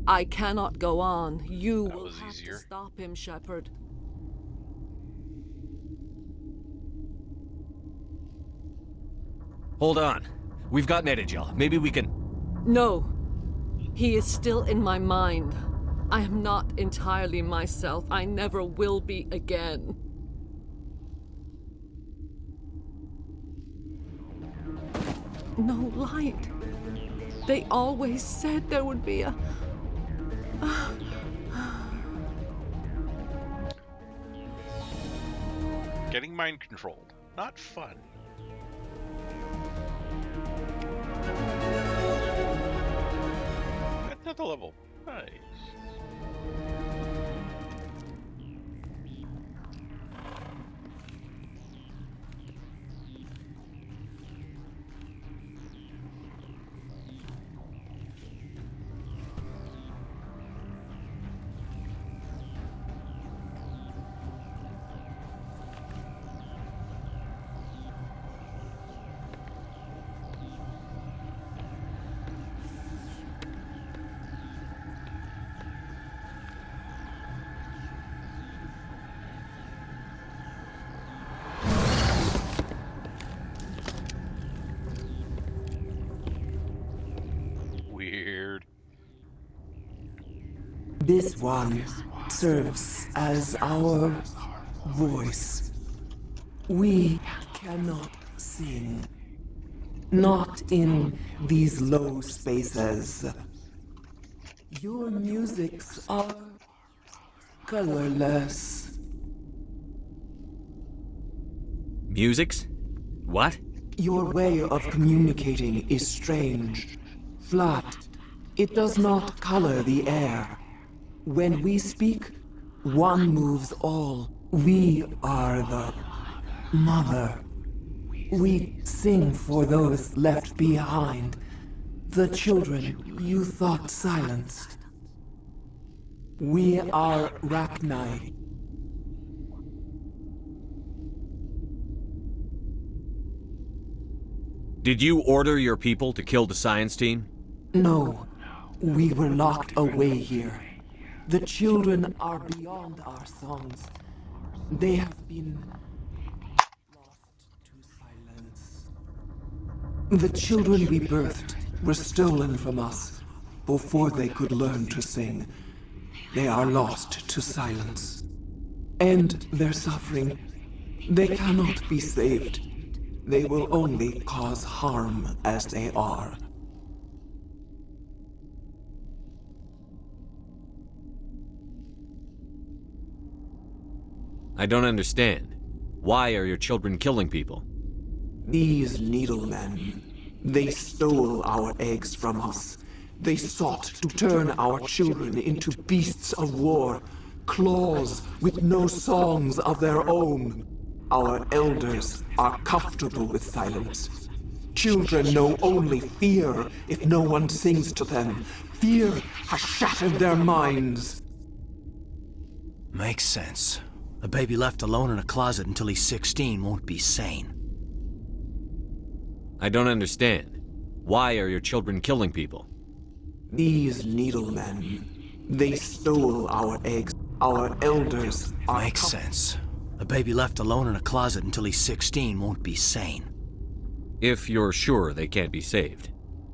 I cannot go on. You will have to stop him, Shepard. Hold on. We've got Metagel. Maybe we can... No. He is still in my mind. I am not entirely myself. I never will be again. No light. They always said there would be a... Getting mind controlled. Not fun. Another level. Nice. This one serves as our voice. We cannot sing. Not in these low spaces. Your musics are colorless. Musics? What? Your way of communicating is strange, flat. It does not color the air. When we speak, one moves all. We are the mother. We sing for those left behind, the children you thought silenced. We are Rachni. Did you order your people to kill the science team? No, we were locked away here. The children are beyond our songs. They have been lost to silence. The children we birthed were stolen from us before they could learn to sing. They are lost to silence. And their suffering, they cannot be saved. They will only cause harm as they are. I don't understand. Why are your children killing people? These needlemen, they stole our eggs from us. They sought to turn our children into beasts of war, claws with no songs of their own. Our elders are comfortable with silence. Children know only fear if no one sings to them. Fear has shattered their minds. Makes sense. A baby left alone in a closet until he's 16 won't be sane. I don't understand. Why are your children killing people? These needlemen, they stole our eggs. Our elders are... Makes sense. A baby left alone in a closet until he's 16 won't be sane. If you're sure they can't be saved.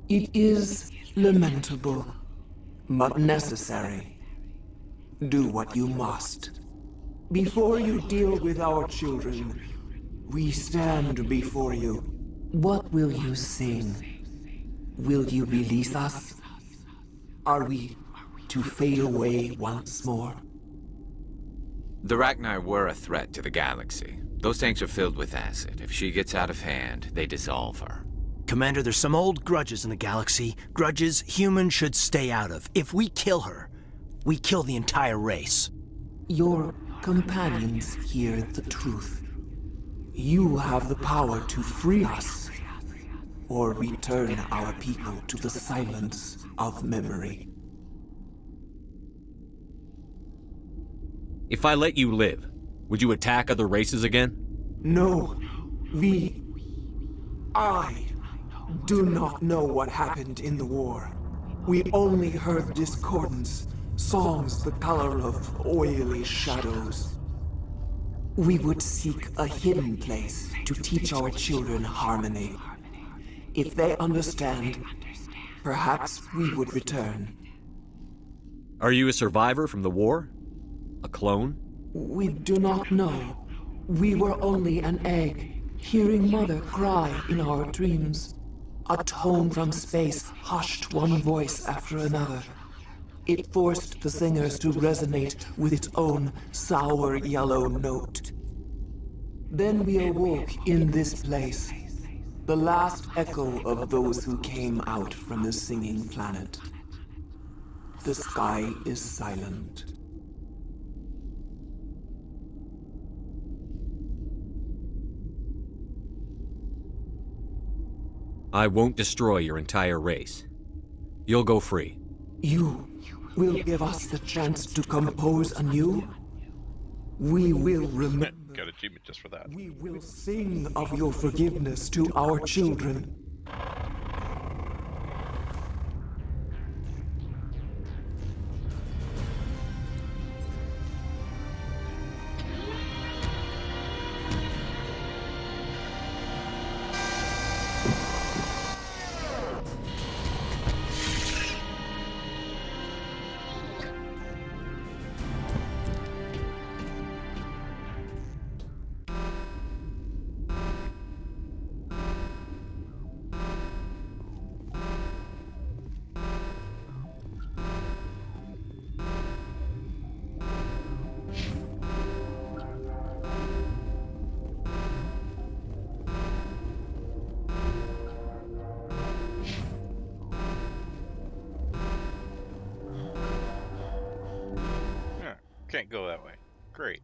It is lamentable, but necessary. Do what you must. Before you deal with our children, we stand before you. What will you sing? Will you release us? Are we to fade away once more? The Rachni were a threat to the galaxy. Those tanks are filled with acid. If she gets out of hand, they dissolve her. Commander, there's some old grudges in the galaxy. Grudges humans should stay out of. If we kill her, we kill the entire race. Your companions hear the truth. You have the power to free us, or return our people to the silence of memory. If I let you live, would you attack other races again? No, I do not know what happened in the war. We only heard discordance, songs the color of oily shadows. We would seek a hidden place to teach our children harmony. If they understand, perhaps we would return. Are you a survivor from the war? A clone? We do not know. We were only an egg, hearing Mother cry in our dreams. A tone from space hushed one voice after another. It forced the singers to resonate with its own sour yellow note. Then we awoke in this place, the last echo of those who came out from the singing planet. The sky is silent. I won't destroy your entire race. You'll go free. You will give us the chance to compose anew? We will remember. Got achievement just for that. We will sing of your forgiveness to our children. Can't go that way. Great.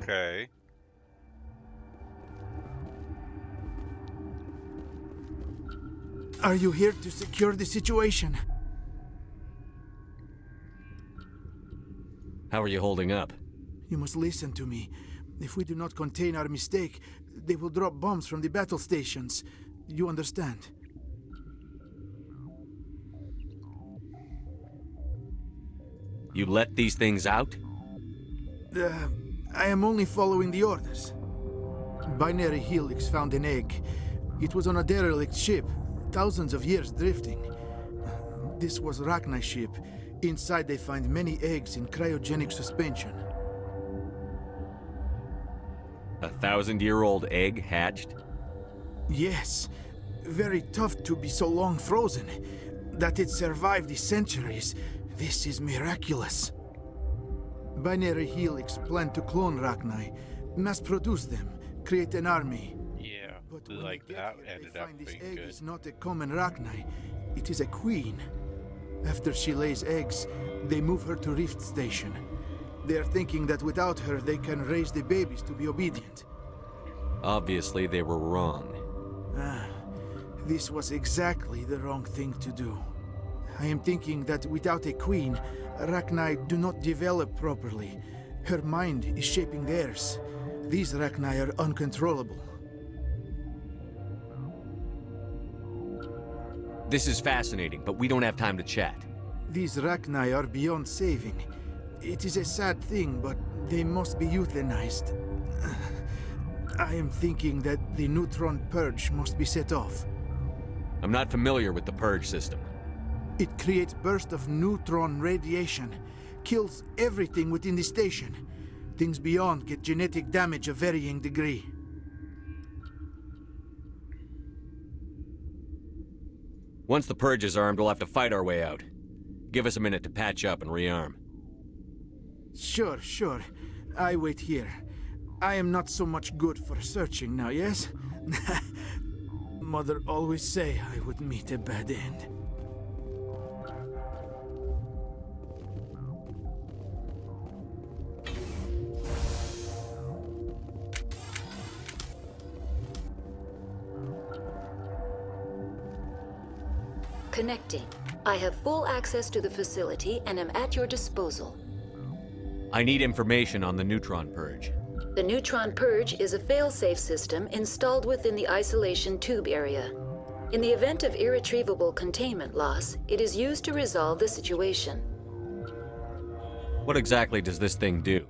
Okay. Are you here to secure the situation? How are you holding up? You must listen to me. If we do not contain our mistake, they will drop bombs from the battle stations. You understand? You let these things out? I am only following the orders. Binary Helix found an egg. It was on a derelict ship, thousands of years drifting. This was Rachni's ship. Inside they find many eggs in cryogenic suspension. 1,000-year-old egg hatched? Yes. Very tough to be so long frozen. That it survived the centuries. This is miraculous. Binary Helix planned to clone Rachni, mass produce them, create an army. Yeah, like that ended up being Egg good. is not a common Rachni. It is a queen. After she lays eggs, they move her to Rift Station. They are thinking that without her, they can raise the babies to be obedient. Obviously, they were wrong. This was exactly the wrong thing to do. I am thinking that without a queen, Rachni do not develop properly. Her mind is shaping theirs. These Rachni are uncontrollable. This is fascinating, but we don't have time to chat. These Rachni are beyond saving. It is a sad thing, but they must be euthanized. I am thinking that the neutron purge must be set off. I'm not familiar with the purge system. It creates bursts of neutron radiation, kills everything within the station. Things beyond get genetic damage of varying degree. Once the purge is armed, we'll have to fight our way out. Give us a minute to patch up and rearm. Sure. I wait here. I am not so much good for searching now, yes? Mother always say I would meet a bad end. Connecting. I have full access to the facility and am at your disposal. I need information on the neutron purge. The neutron purge is a fail-safe system installed within the isolation tube area. In the event of irretrievable containment loss, it is used to resolve the situation. What exactly does this thing do?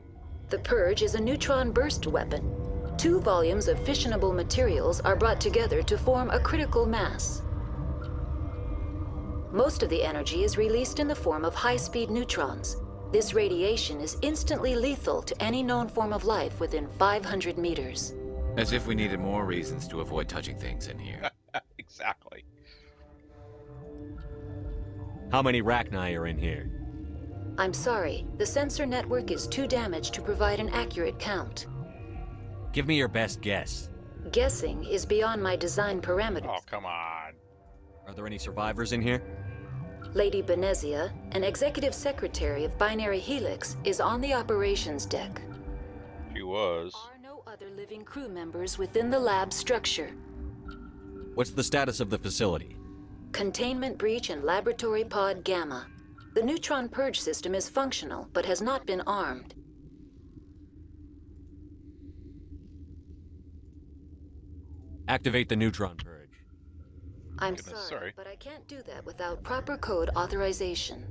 The purge is a neutron burst weapon. 2 volumes of fissionable materials are brought together to form a critical mass. Most of the energy is released in the form of high-speed neutrons. This radiation is instantly lethal to any known form of life within 500 meters. As if we needed more reasons to avoid touching things in here. Exactly. How many Rachni are in here? I'm sorry, the sensor network is too damaged to provide an accurate count. Give me your best guess. Guessing is beyond my design parameters. Oh, come on. Are there any survivors in here? Lady Benezia, an executive secretary of Binary Helix, is on the operations deck. She was. There are no other living crew members within the lab structure. What's the status of the facility? Containment breach in Laboratory Pod Gamma. The neutron purge system is functional, but has not been armed. Activate the neutron purge. I'm Goodness, sorry, but I can't do that without proper code authorization.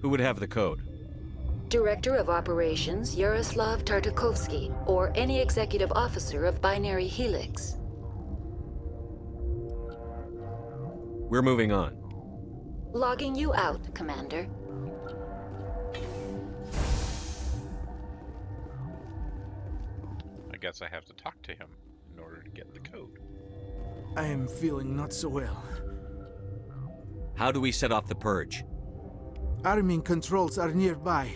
Who would have the code? Director of Operations Yaroslav Tartakovsky, or any executive officer of Binary Helix. We're moving on. Logging you out, Commander. I guess I have to talk to him in order to get the code. I am feeling not so well. How do we set off the purge? Arming controls are nearby.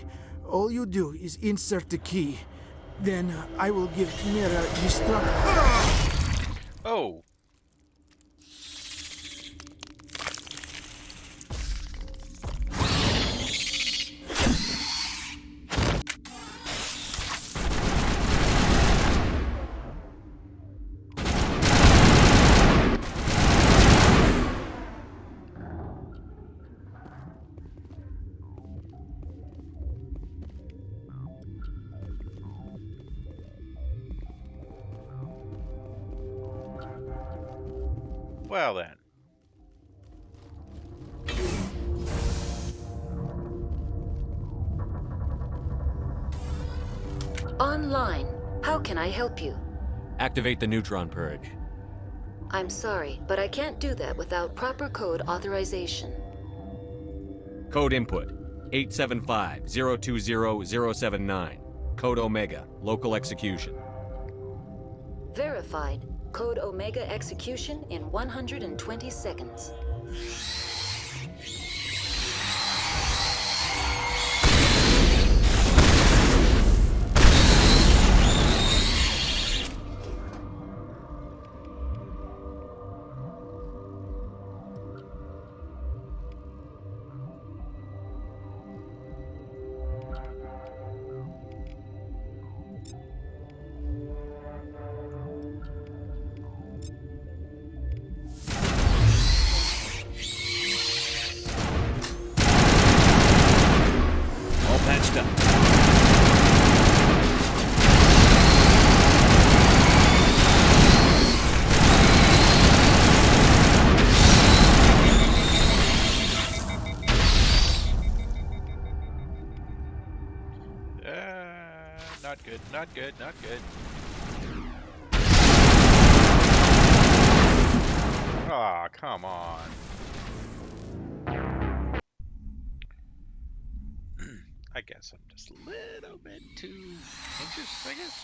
All you do is insert the key. Then I will give Mira destruct. Oh! Well then. Online. How can I help you? Activate the neutron purge. I'm sorry, but I can't do that without proper code authorization. Code input 875-020-079. Code Omega. Local execution. Verified. Code Omega execution in 120 seconds. Patched up. Not good, not good, not good. Aw, come on. I guess I'm just a little bit too anxious, I guess.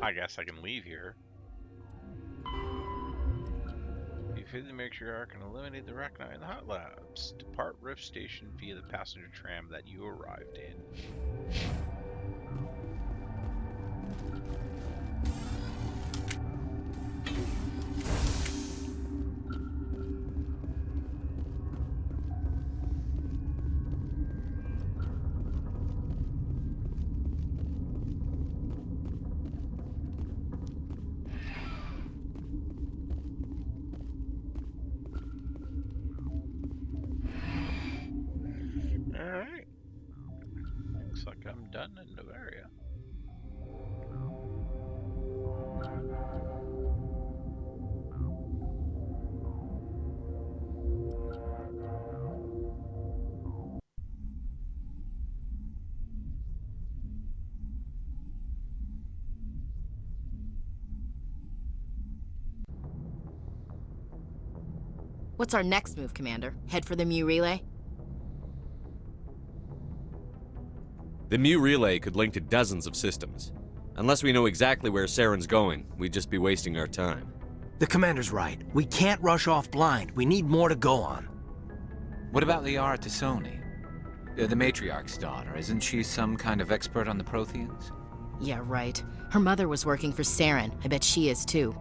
I guess I can leave here. You've hidden the matriarch and eliminated the Rachni in the hot labs. Depart Rift Station via the passenger tram that you arrived in. Alright. Looks like I'm done in Noveria. What's our next move, Commander? Head for the Mu relay? The Mu relay could link to dozens of systems. Unless we know exactly where Saren's going, we'd just be wasting our time. The Commander's right. We can't rush off blind. We need more to go on. What about Liara Tassoni? The matriarch's daughter. Isn't she some kind of expert on the Protheans? Yeah, right. Her mother was working for Saren. I bet she is too.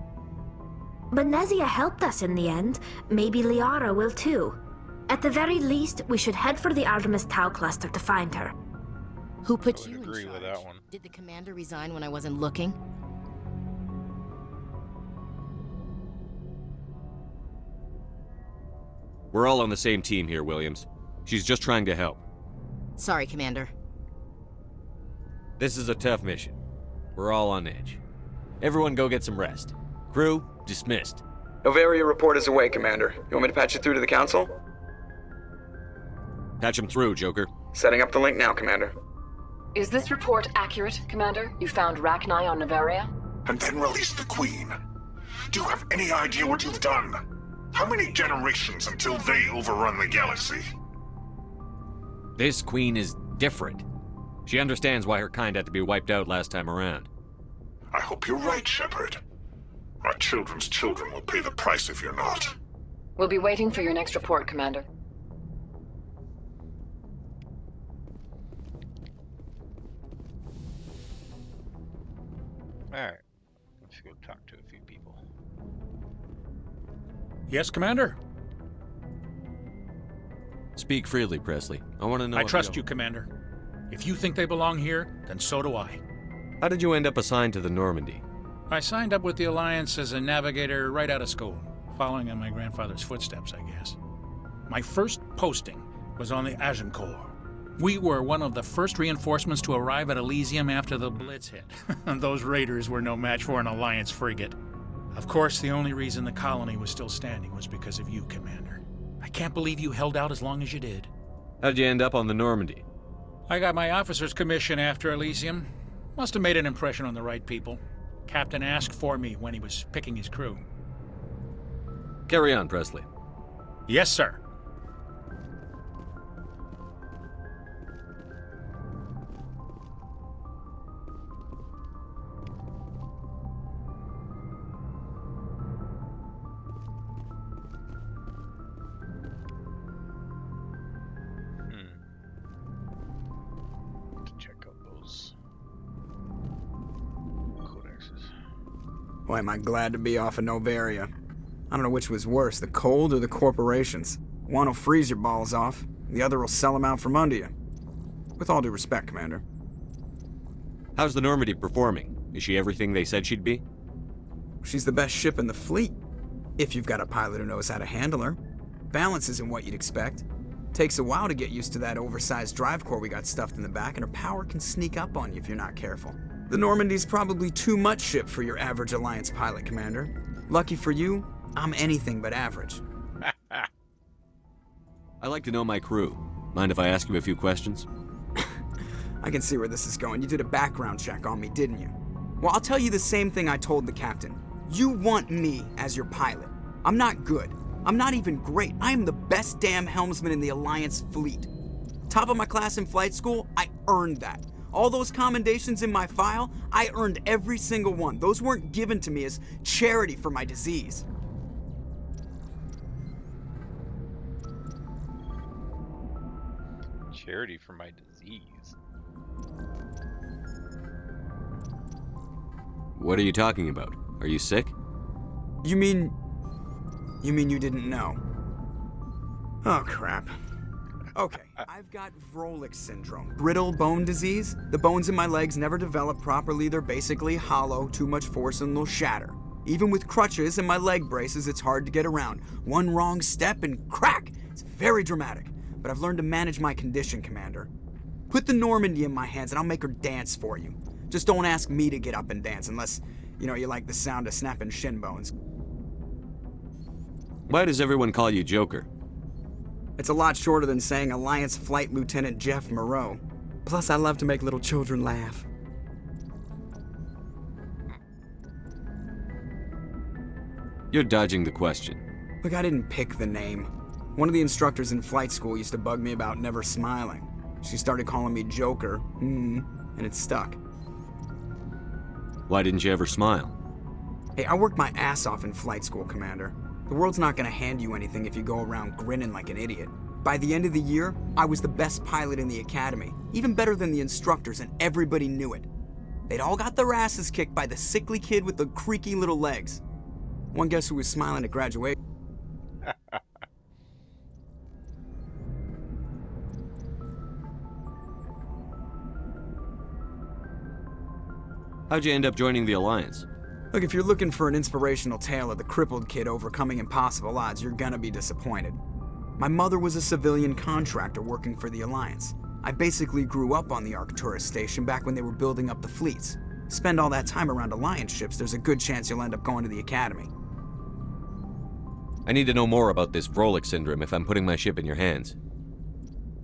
Benezia helped us in the end. Maybe Liara will too. At the very least, we should head for the Artemis Tau cluster to find her. Who put you in Agree charge? with that one. Did the Commander resign when I wasn't looking? We're all on the same team here, Williams. She's just trying to help. Sorry, Commander. This is a tough mission. We're all on edge. Everyone go get some rest. Crew, dismissed. Noveria report is away, Commander. You want me to patch it through to the Council? Patch him through, Joker. Setting up the link now, Commander. Is this report accurate, Commander? You found Rachni on Noveria? And then released the Queen. Do you have any idea what you've done? How many generations until they overrun the galaxy? This Queen is different. She understands why her kind had to be wiped out last time around. I hope you're right, Shepard. Our children's children will pay the price if you're not. We'll be waiting for your next report, Commander. Alright. Let's go talk to a few people. Yes, Commander? Speak freely, Presley. I want to know I if trust you, Commander. If you think they belong here, then so do I. How did you end up assigned to the Normandy? I signed up with the Alliance as a navigator right out of school, following in my grandfather's footsteps, I guess. My first posting was on the Agincourt. We were one of the first reinforcements to arrive at Elysium after the Blitz hit. Those raiders were no match for an Alliance frigate. Of course, the only reason the colony was still standing was because of you, Commander. I can't believe you held out as long as you did. How'd you end up on the Normandy? I got my officer's commission after Elysium. Must have made an impression on the right people. Captain asked for me when he was picking his crew. Carry on, Presley. Yes, sir. Boy, am I glad to be off of Noveria. I don't know which was worse, the cold or the corporations. One will freeze your balls off, the other will sell them out from under you. With all due respect, Commander. How's the Normandy performing? Is she everything they said she'd be? She's the best ship in the fleet, if you've got a pilot who knows how to handle her. Balance isn't what you'd expect. Takes a while to get used to that oversized drive core we got stuffed in the back, and her power can sneak up on you if you're not careful. The Normandy's probably too much ship for your average Alliance pilot, Commander. Lucky for you, I'm anything but average. I like to know my crew. Mind if I ask you a few questions? I can see where this is going. You did a background check on me, didn't you? Well, I'll tell you the same thing I told the captain. You want me as your pilot. I'm not good. I'm not even great. I am the best damn helmsman in the Alliance fleet. Top of my class in flight school, I earned that. All those commendations in my file, I earned every single one. Those weren't given to me as charity for my disease. Charity for my disease. What are you talking about? Are you sick? You mean you didn't know? Oh, crap. Okay, I've got Vrolik syndrome, brittle bone disease. The bones in my legs never develop properly. They're basically hollow, too much force and they'll shatter. Even with crutches and my leg braces, it's hard to get around. One wrong step and crack! It's very dramatic, but I've learned to manage my condition, Commander. Put the Normandy in my hands and I'll make her dance for you. Just don't ask me to get up and dance unless, you like the sound of snapping shin bones. Why does everyone call you Joker? It's a lot shorter than saying Alliance Flight Lieutenant Jeff Moreau. Plus, I love to make little children laugh. You're dodging the question. Look, I didn't pick the name. One of the instructors in flight school used to bug me about never smiling. She started calling me Joker, and it stuck. Why didn't you ever smile? Hey, I worked my ass off in flight school, Commander. The world's not gonna hand you anything if you go around grinning like an idiot. By the end of the year, I was the best pilot in the academy, even better than the instructors, and everybody knew it. They'd all got their asses kicked by the sickly kid with the creaky little legs. One guess who was smiling at graduation? How'd you end up joining the Alliance? Look, if you're looking for an inspirational tale of the crippled kid overcoming impossible odds, you're gonna be disappointed. My mother was a civilian contractor working for the Alliance. I basically grew up on the Arcturus station back when they were building up the fleets. Spend all that time around Alliance ships, there's a good chance you'll end up going to the Academy. I need to know more about this Vrolik syndrome if I'm putting my ship in your hands.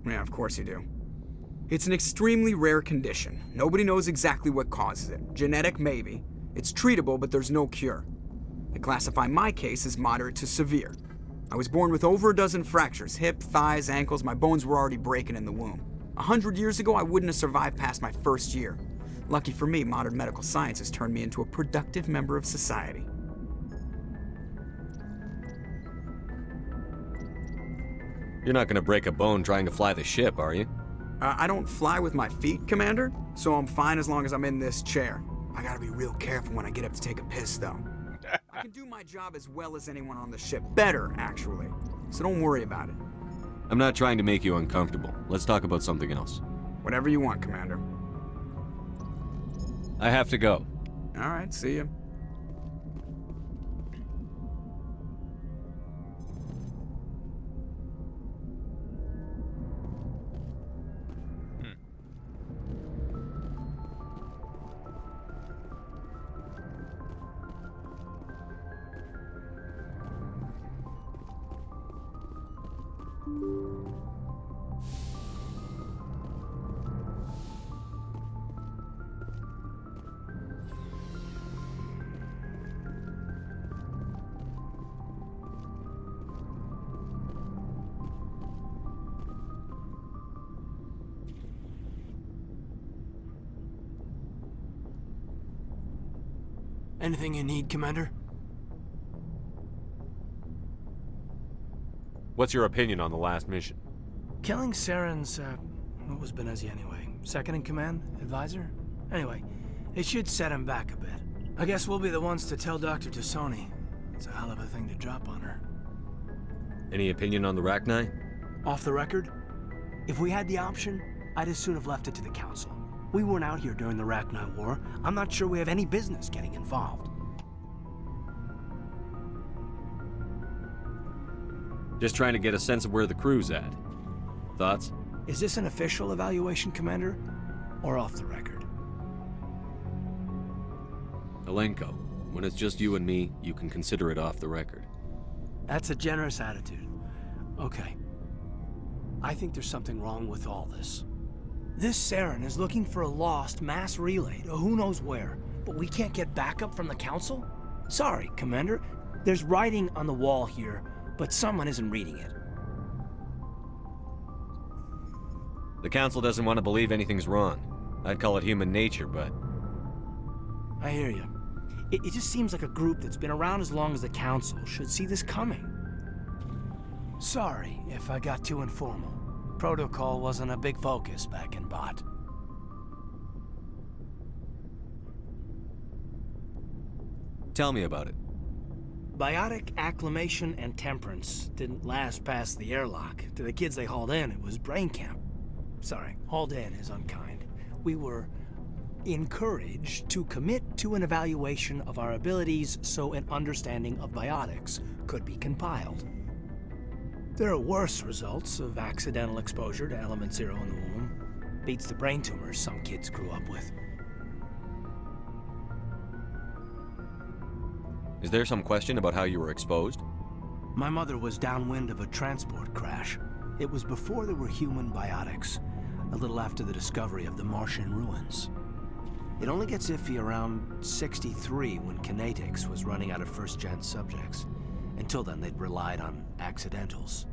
Yeah, of course you do. It's an extremely rare condition. Nobody knows exactly what causes it. Genetic, maybe. It's treatable, but there's no cure. They classify my case as moderate to severe. I was born with over a dozen fractures, hip, thighs, ankles. My bones were already breaking in the womb. 100 years ago, I wouldn't have survived past my first year. Lucky for me, modern medical science has turned me into a productive member of society. You're not gonna break a bone trying to fly the ship, are you? I don't fly with my feet, Commander, so I'm fine as long as I'm in this chair. I gotta be real careful when I get up to take a piss, though. I can do my job as well as anyone on the ship. Better, actually. So don't worry about it. I'm not trying to make you uncomfortable. Let's talk about something else. Whatever you want, Commander. I have to go. All right, see you. Anything you need, Commander? What's your opinion on the last mission? Killing Saren's, what was Benezia anyway? Second in command? Advisor? Anyway, it should set him back a bit. I guess we'll be the ones to tell Dr. Tassoni. It's a hell of a thing to drop on her. Any opinion on the Rachni? Off the record? If we had the option, I'd as soon have left it to the Council. We weren't out here during the Rachni War. I'm not sure we have any business getting involved. Just trying to get a sense of where the crew's at. Thoughts? Is this an official evaluation, Commander? Or off the record? Alenko, when it's just you and me, you can consider it off the record. That's a generous attitude. Okay. I think there's something wrong with all this. This Saren is looking for a lost mass relay to who knows where, but we can't get backup from the Council? Sorry, Commander. There's writing on the wall here, but someone isn't reading it. The Council doesn't want to believe anything's wrong. I'd call it human nature, but... I hear you. It just seems like a group that's been around as long as the Council should see this coming. Sorry if I got too informal. Protocol wasn't a big focus back in Bot. Tell me about it. Biotic acclimation and temperance didn't last past the airlock. To the kids they hauled in, it was brain camp. Sorry, hauled in is unkind. We were encouraged to commit to an evaluation of our abilities so an understanding of biotics could be compiled. There are worse results of accidental exposure to element 0 in the womb. Beats the brain tumors some kids grew up with. Is there some question about how you were exposed? My mother was downwind of a transport crash. It was before there were human biotics, a little after the discovery of the Martian ruins. It only gets iffy around 63 when Kinetics was running out of first-gen subjects. Until then, they'd relied on accidentals.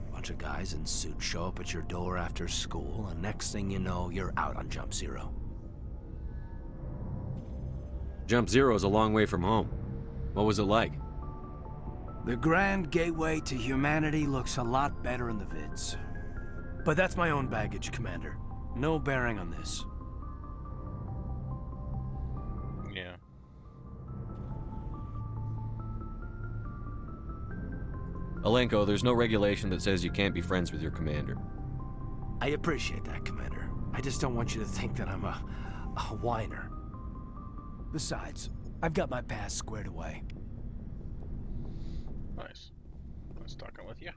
A bunch of guys in suits show up at your door after school, and next thing you know, you're out on Jump Zero. Jump Zero is a long way from home. What was it like? The grand gateway to humanity looks a lot better in the vids. But that's my own baggage, Commander. No bearing on this. Yeah. Alenko, there's no regulation that says you can't be friends with your commander. I appreciate that, Commander. I just don't want you to think that I'm a whiner. Besides, I've got my past squared away. Nice. Nice talking with you.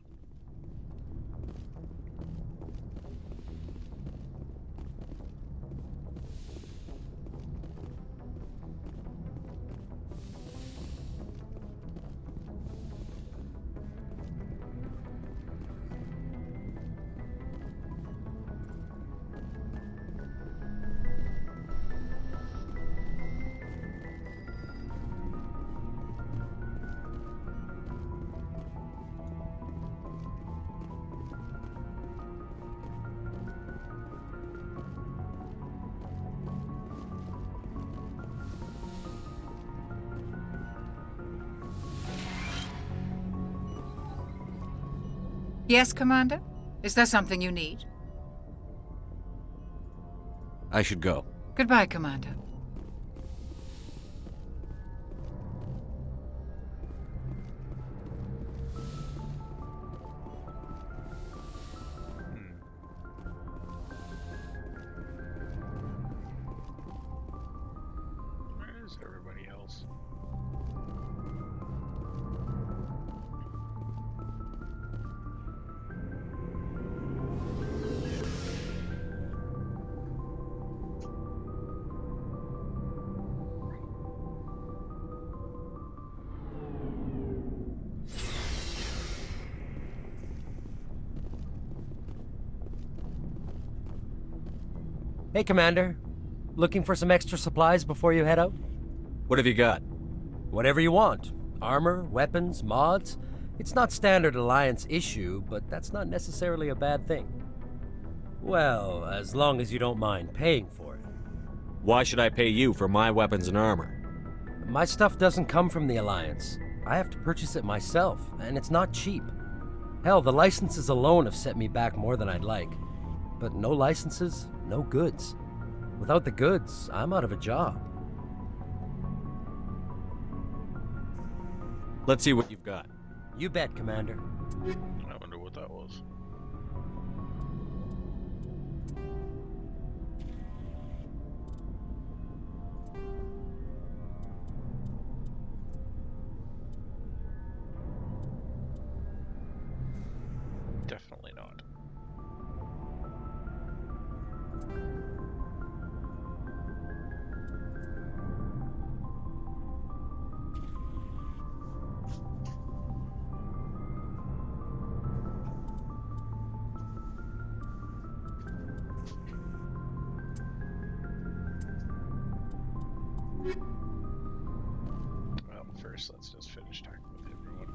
Yes, Commander? Is there something you need? I should go. Goodbye, Commander. Where is everybody else? Hey, Commander. Looking for some extra supplies before you head out? What have you got? Whatever you want. Armor, weapons, mods. It's not standard Alliance issue, but that's not necessarily a bad thing. Well, as long as you don't mind paying for it. Why should I pay you for my weapons and armor? My stuff doesn't come from the Alliance. I have to purchase it myself, and it's not cheap. Hell, the licenses alone have set me back more than I'd like. But no licenses, no goods. Without the goods, I'm out of a job. Let's see what you've got. You bet, Commander. I wonder what that was. Definitely not. Well, first let's just finish talking with everyone.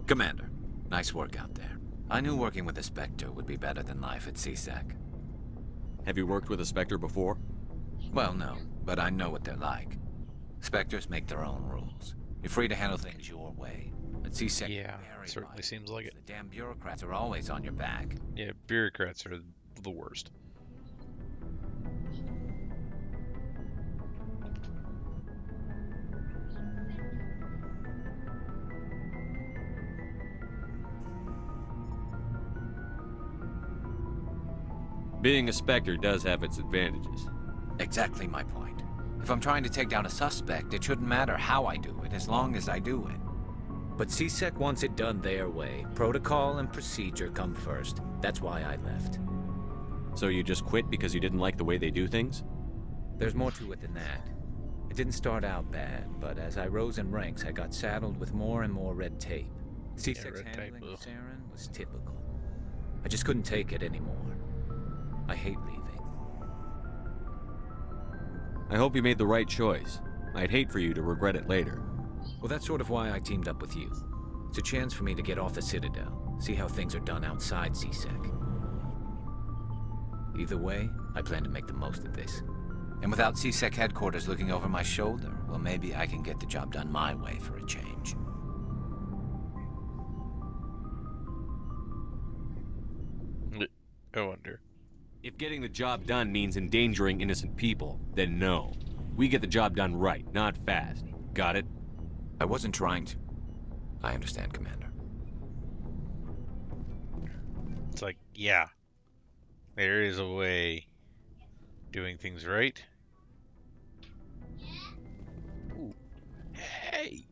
Commander, nice work out there. I knew working with the Spectre would be better than life at CSAC. Have you worked with a Spectre before? Well, no, but I know what they're like. Spectres make their own rules. You're free to handle things your way. But C-Sec... Yeah, certainly seems like it. The damn bureaucrats are always on your back. Yeah, bureaucrats are the worst. Being a Spectre does have its advantages. Exactly my point. If I'm trying to take down a suspect, it shouldn't matter how I do it, as long as I do it. But C-Sec wants it done their way. Protocol and procedure come first. That's why I left. So you just quit because you didn't like the way they do things? There's more to it than that. It didn't start out bad, but as I rose in ranks, I got saddled with more and more red tape. C-Sec's handling of Saren was typical. I just couldn't take it anymore. I hate leaving. I hope you made the right choice. I'd hate for you to regret it later. Well, that's sort of why I teamed up with you. It's a chance for me to get off the Citadel, see how things are done outside C-Sec. Either way, I plan to make the most of this. And without C-Sec headquarters looking over my shoulder, well, maybe I can get the job done my way for a change. I wonder. If getting the job done means endangering innocent people, then no. We get the job done right, not fast. Got it? I wasn't trying to. I understand, Commander. It's like, yeah. There is a way doing things right. Ooh. Hey!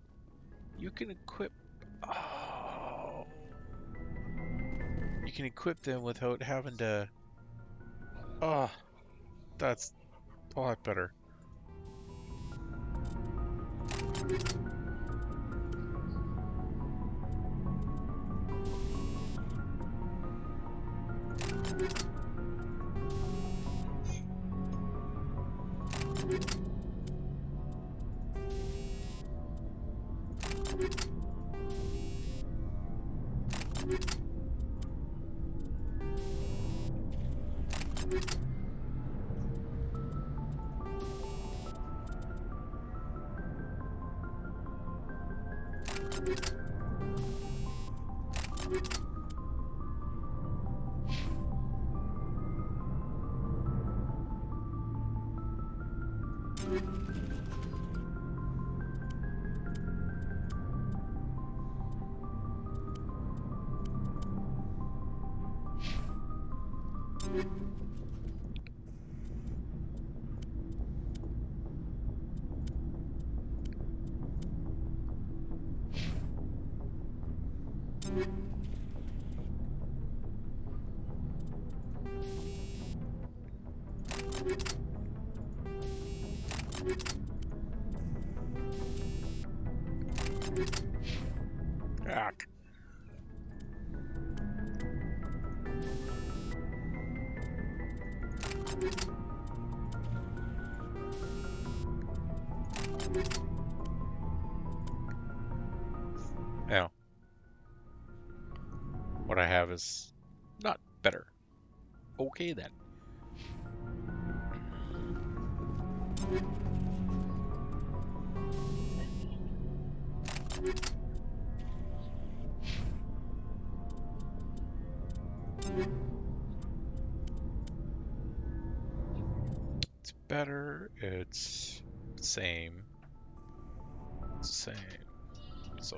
You can equip... Oh. You can equip them without having to... Oh. That's a lot better. Back. Now, what I have is not better. Okay then. It's better, it's same. Same. So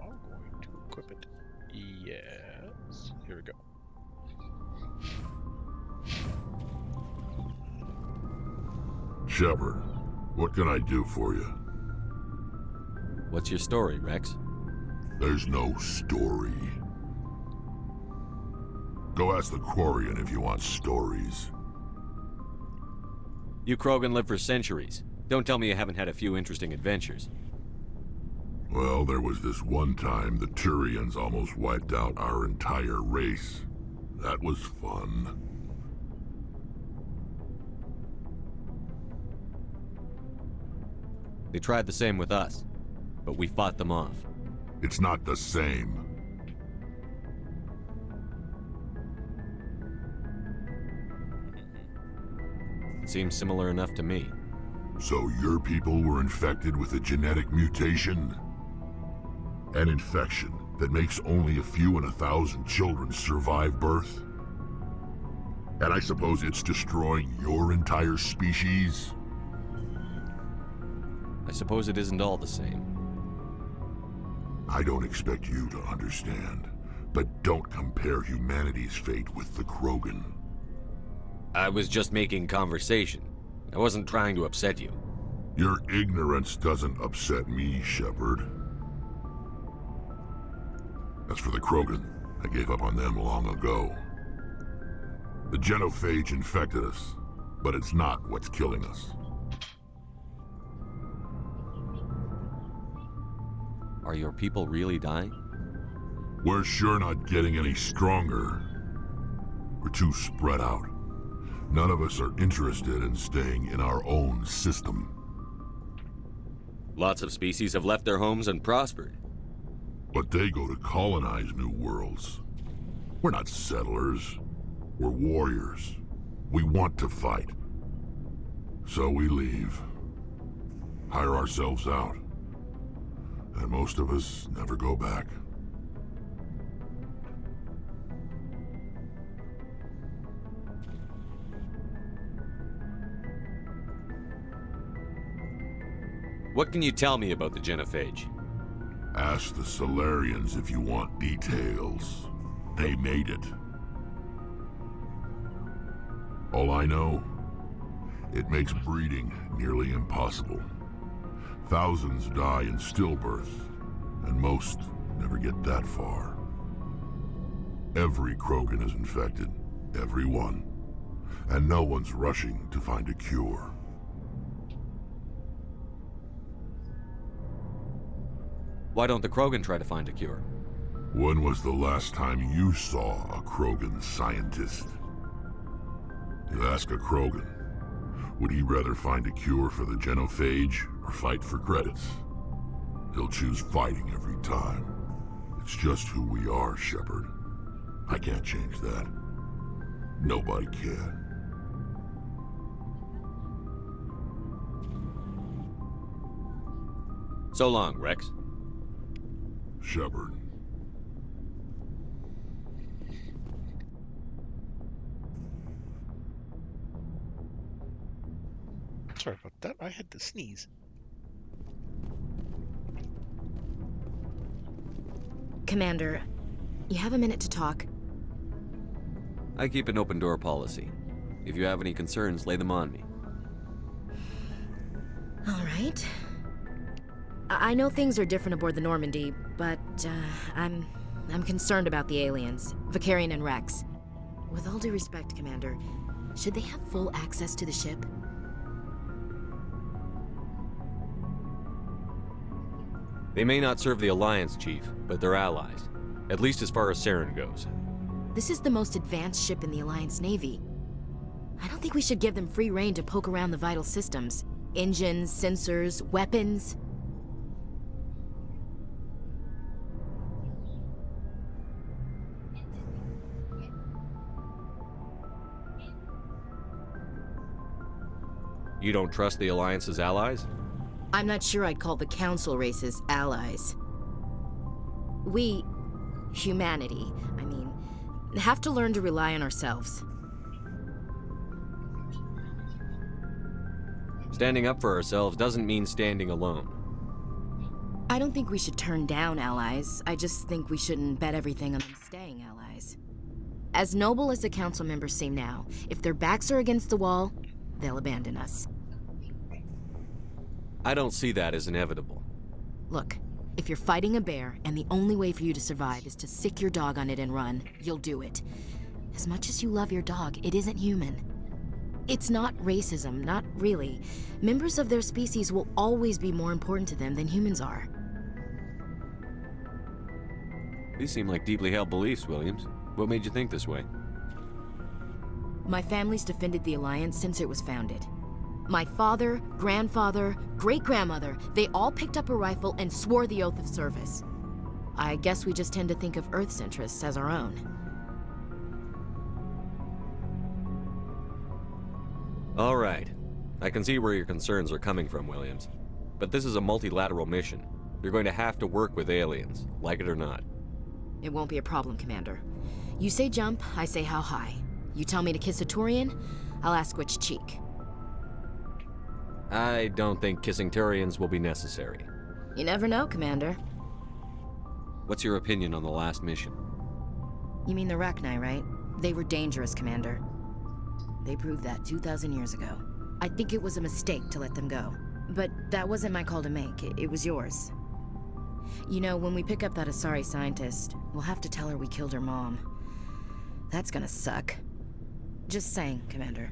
I'm going to equip it. Yes. Here we go. Shepard, what can I do for you? What's your story, Rex? There's no story. Go ask the Quarian if you want stories. You Krogan live for centuries. Don't tell me you haven't had a few interesting adventures. Well, there was this one time the Turians almost wiped out our entire race. That was fun. They tried the same with us, but we fought them off. It's not the same. Seems similar enough to me. So your people were infected with a genetic mutation? An infection that makes only a few in 1,000 children survive birth? And I suppose it's destroying your entire species? I suppose it isn't all the same. I don't expect you to understand, but don't compare humanity's fate with the Krogan. I was just making conversation. I wasn't trying to upset you. Your ignorance doesn't upset me, Shepard. As for the Krogan, I gave up on them long ago. The genophage infected us, but it's not what's killing us. Are your people really dying? We're sure not getting any stronger. We're too spread out. None of us are interested in staying in our own system. Lots of species have left their homes and prospered. But they go to colonize new worlds. We're not settlers. We're warriors. We want to fight. So we leave. Hire ourselves out. And most of us never go back. What can you tell me about the genophage? Ask the Solarians if you want details. They made it. All I know, it makes breeding nearly impossible. Thousands die in stillbirth, and most never get that far. Every Krogan is infected, every one, and no one's rushing to find a cure. Why don't the Krogan try to find a cure? When was the last time you saw a Krogan scientist? You ask a Krogan, would he rather find a cure for the genophage or fight for credits? He'll choose fighting every time. It's just who we are, Shepard. I can't change that. Nobody can. So long, Rex. Shepard. Sorry about that. I had to sneeze. Commander, you have a minute to talk? I keep an open door policy. If you have any concerns, lay them on me. All right. I know things are different aboard the Normandy, but I'm concerned about the aliens, Vicarian and Rex. With all due respect, Commander, should they have full access to the ship? They may not serve the Alliance, Chief, but they're allies. At least as far as Saren goes. This is the most advanced ship in the Alliance Navy. I don't think we should give them free rein to poke around the vital systems. Engines, sensors, weapons. You don't trust the Alliance's allies? I'm not sure I'd call the Council races allies. We, humanity, I mean, have to learn to rely on ourselves. Standing up for ourselves doesn't mean standing alone. I don't think we should turn down allies. I just think we shouldn't bet everything on them staying allies. As noble as the Council members seem now, if their backs are against the wall, they'll abandon us. I don't see that as inevitable. Look, if you're fighting a bear and the only way for you to survive is to sick your dog on it and run, you'll do it. As much as you love your dog, it isn't human. It's not racism, not really. Members of their species will always be more important to them than humans are. These seem like deeply held beliefs, Williams. What made you think this way? My family's defended the Alliance since it was founded. My father, grandfather, great-grandmother, they all picked up a rifle and swore the oath of service. I guess we just tend to think of Earth's interests as our own. All right. I can see where your concerns are coming from, Williams. But this is a multilateral mission. You're going to have to work with aliens, like it or not. It won't be a problem, Commander. You say jump, I say how high. You tell me to kiss a Turian, I'll ask which cheek. I don't think kissing Turians will be necessary. You never know, Commander. What's your opinion on the last mission? You mean the Rachni, right? They were dangerous, Commander. They proved that 2,000 years ago. I think it was a mistake to let them go. But that wasn't my call to make, it was yours. You know, when we pick up that Asari scientist, we'll have to tell her we killed her mom. That's gonna suck. Just saying, Commander.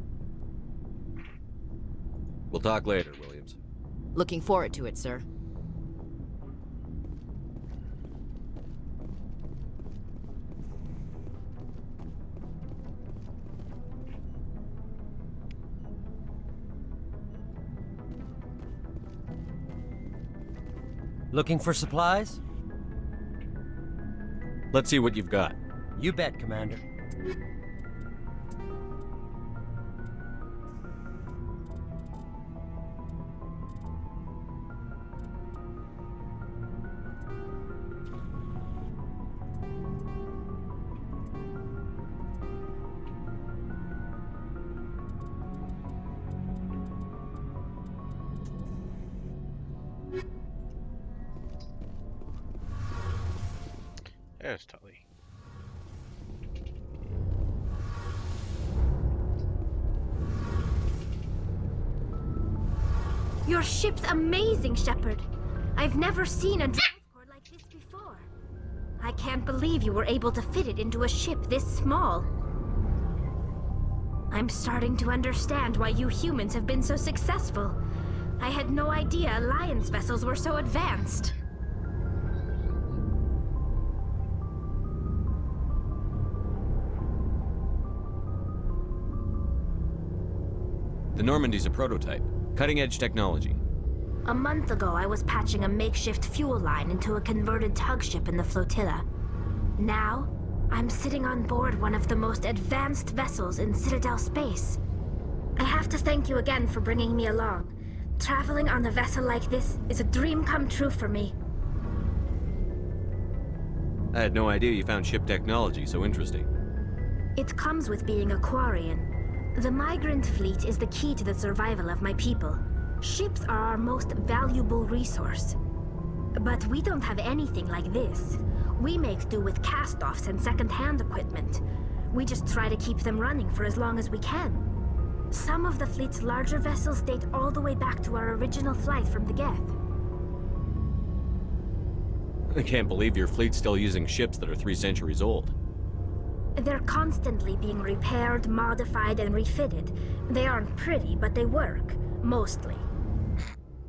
We'll talk later, Williams. Looking forward to it, sir. Looking for supplies? Let's see what you've got. You bet, Commander. There's Tully. Your ship's amazing, Shepard. I've never seen a drive core like this before. I can't believe you were able to fit it into a ship this small. I'm starting to understand why you humans have been so successful. I had no idea Alliance vessels were so advanced. The Normandy's a prototype. Cutting-edge technology. A month ago, I was patching a makeshift fuel line into a converted tug ship in the flotilla. Now, I'm sitting on board one of the most advanced vessels in Citadel space. I have to thank you again for bringing me along. Traveling on a vessel like this is a dream come true for me. I had no idea you found ship technology so interesting. It comes with being a Quarian. The migrant fleet is the key to the survival of my people. Ships are our most valuable resource. But we don't have anything like this. We make do with cast-offs and second-hand equipment. We just try to keep them running for as long as we can. Some of the fleet's larger vessels date all the way back to our original flight from the Geth. I can't believe your fleet's still using ships that are 3 centuries old. They're constantly being repaired, modified, and refitted. They aren't pretty, but they work. Mostly.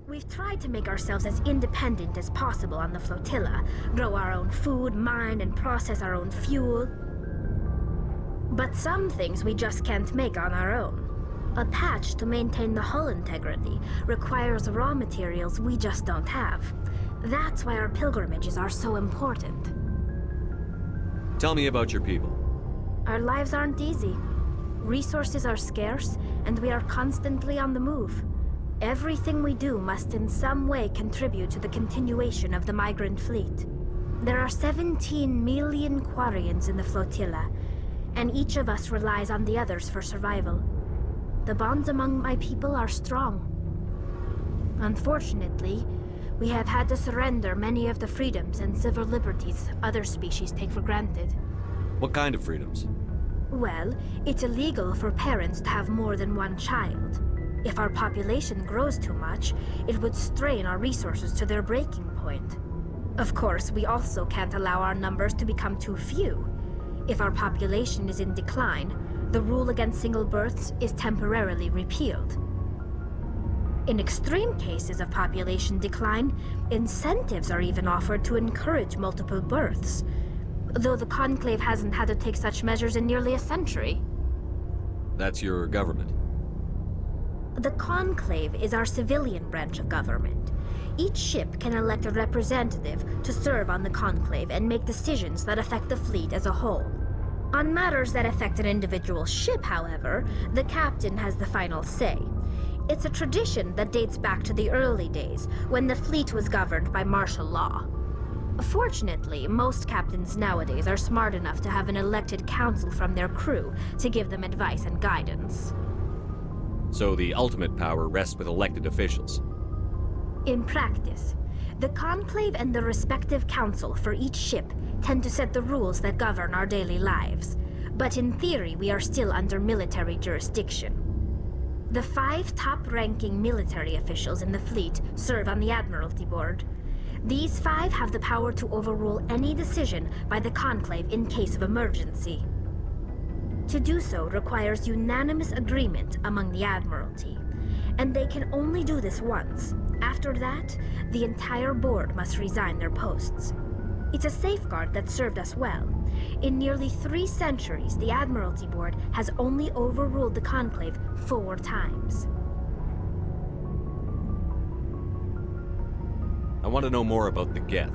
We've tried to make ourselves as independent as possible on the flotilla, grow our own food, mine, and process our own fuel. But some things we just can't make on our own. A patch to maintain the hull integrity requires raw materials we just don't have. That's why our pilgrimages are so important. Tell me about your people. Our lives aren't easy. Resources are scarce, and we are constantly on the move. Everything we do must in some way contribute to the continuation of the migrant fleet. There are 17 million Quarians in the flotilla, and each of us relies on the others for survival. The bonds among my people are strong. Unfortunately, we have had to surrender many of the freedoms and civil liberties other species take for granted. What kind of freedoms? Well, it's illegal for parents to have more than one child. If our population grows too much, it would strain our resources to their breaking point. Of course, we also can't allow our numbers to become too few. If our population is in decline, the rule against single births is temporarily repealed. In extreme cases of population decline, incentives are even offered to encourage multiple births, though the Conclave hasn't had to take such measures in nearly a century. That's your government. The Conclave is our civilian branch of government. Each ship can elect a representative to serve on the Conclave and make decisions that affect the fleet as a whole. On matters that affect an individual ship, however, the captain has the final say. It's a tradition that dates back to the early days, when the fleet was governed by martial law. Fortunately, most captains nowadays are smart enough to have an elected council from their crew to give them advice and guidance. So the ultimate power rests with elected officials. In practice, the Conclave and the respective council for each ship tend to set the rules that govern our daily lives. But in theory, we are still under military jurisdiction. The 5 top-ranking military officials in the fleet serve on the Admiralty Board. These 5 have the power to overrule any decision by the Conclave in case of emergency. To do so requires unanimous agreement among the Admiralty, and they can only do this once. After that, the entire board must resign their posts. It's a safeguard that served us well. In nearly 3 centuries, the Admiralty Board has only overruled the Conclave 4 times. I want to know more about the Geth.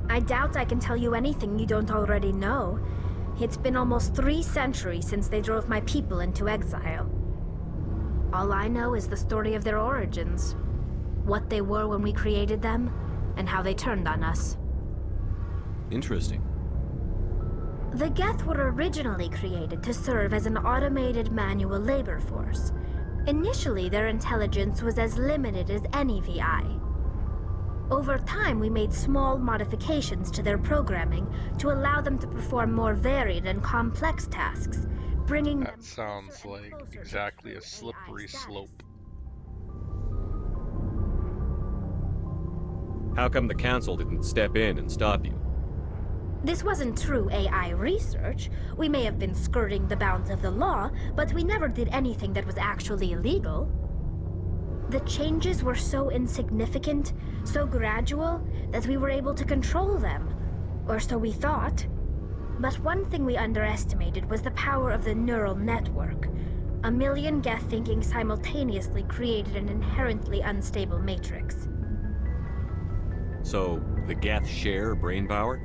I doubt I can tell you anything you don't already know. It's been almost 3 centuries since they drove my people into exile. All I know is the story of their origins. What they were when we created them, and how they turned on us. Interesting. The Geth were originally created to serve as an automated manual labor force. Initially, their intelligence was as limited as any VI. Over time, we made small modifications to their programming to allow them to perform more varied and complex tasks, bringing them... That sounds like exactly a slippery slope. How come the council didn't step in and stop you? This wasn't true AI research. We may have been skirting the bounds of the law, but we never did anything that was actually illegal. The changes were so insignificant, so gradual, that we were able to control them. Or so we thought. But one thing we underestimated was the power of the neural network. 1 million Geth thinking simultaneously created an inherently unstable matrix. So, the Geth share brain power?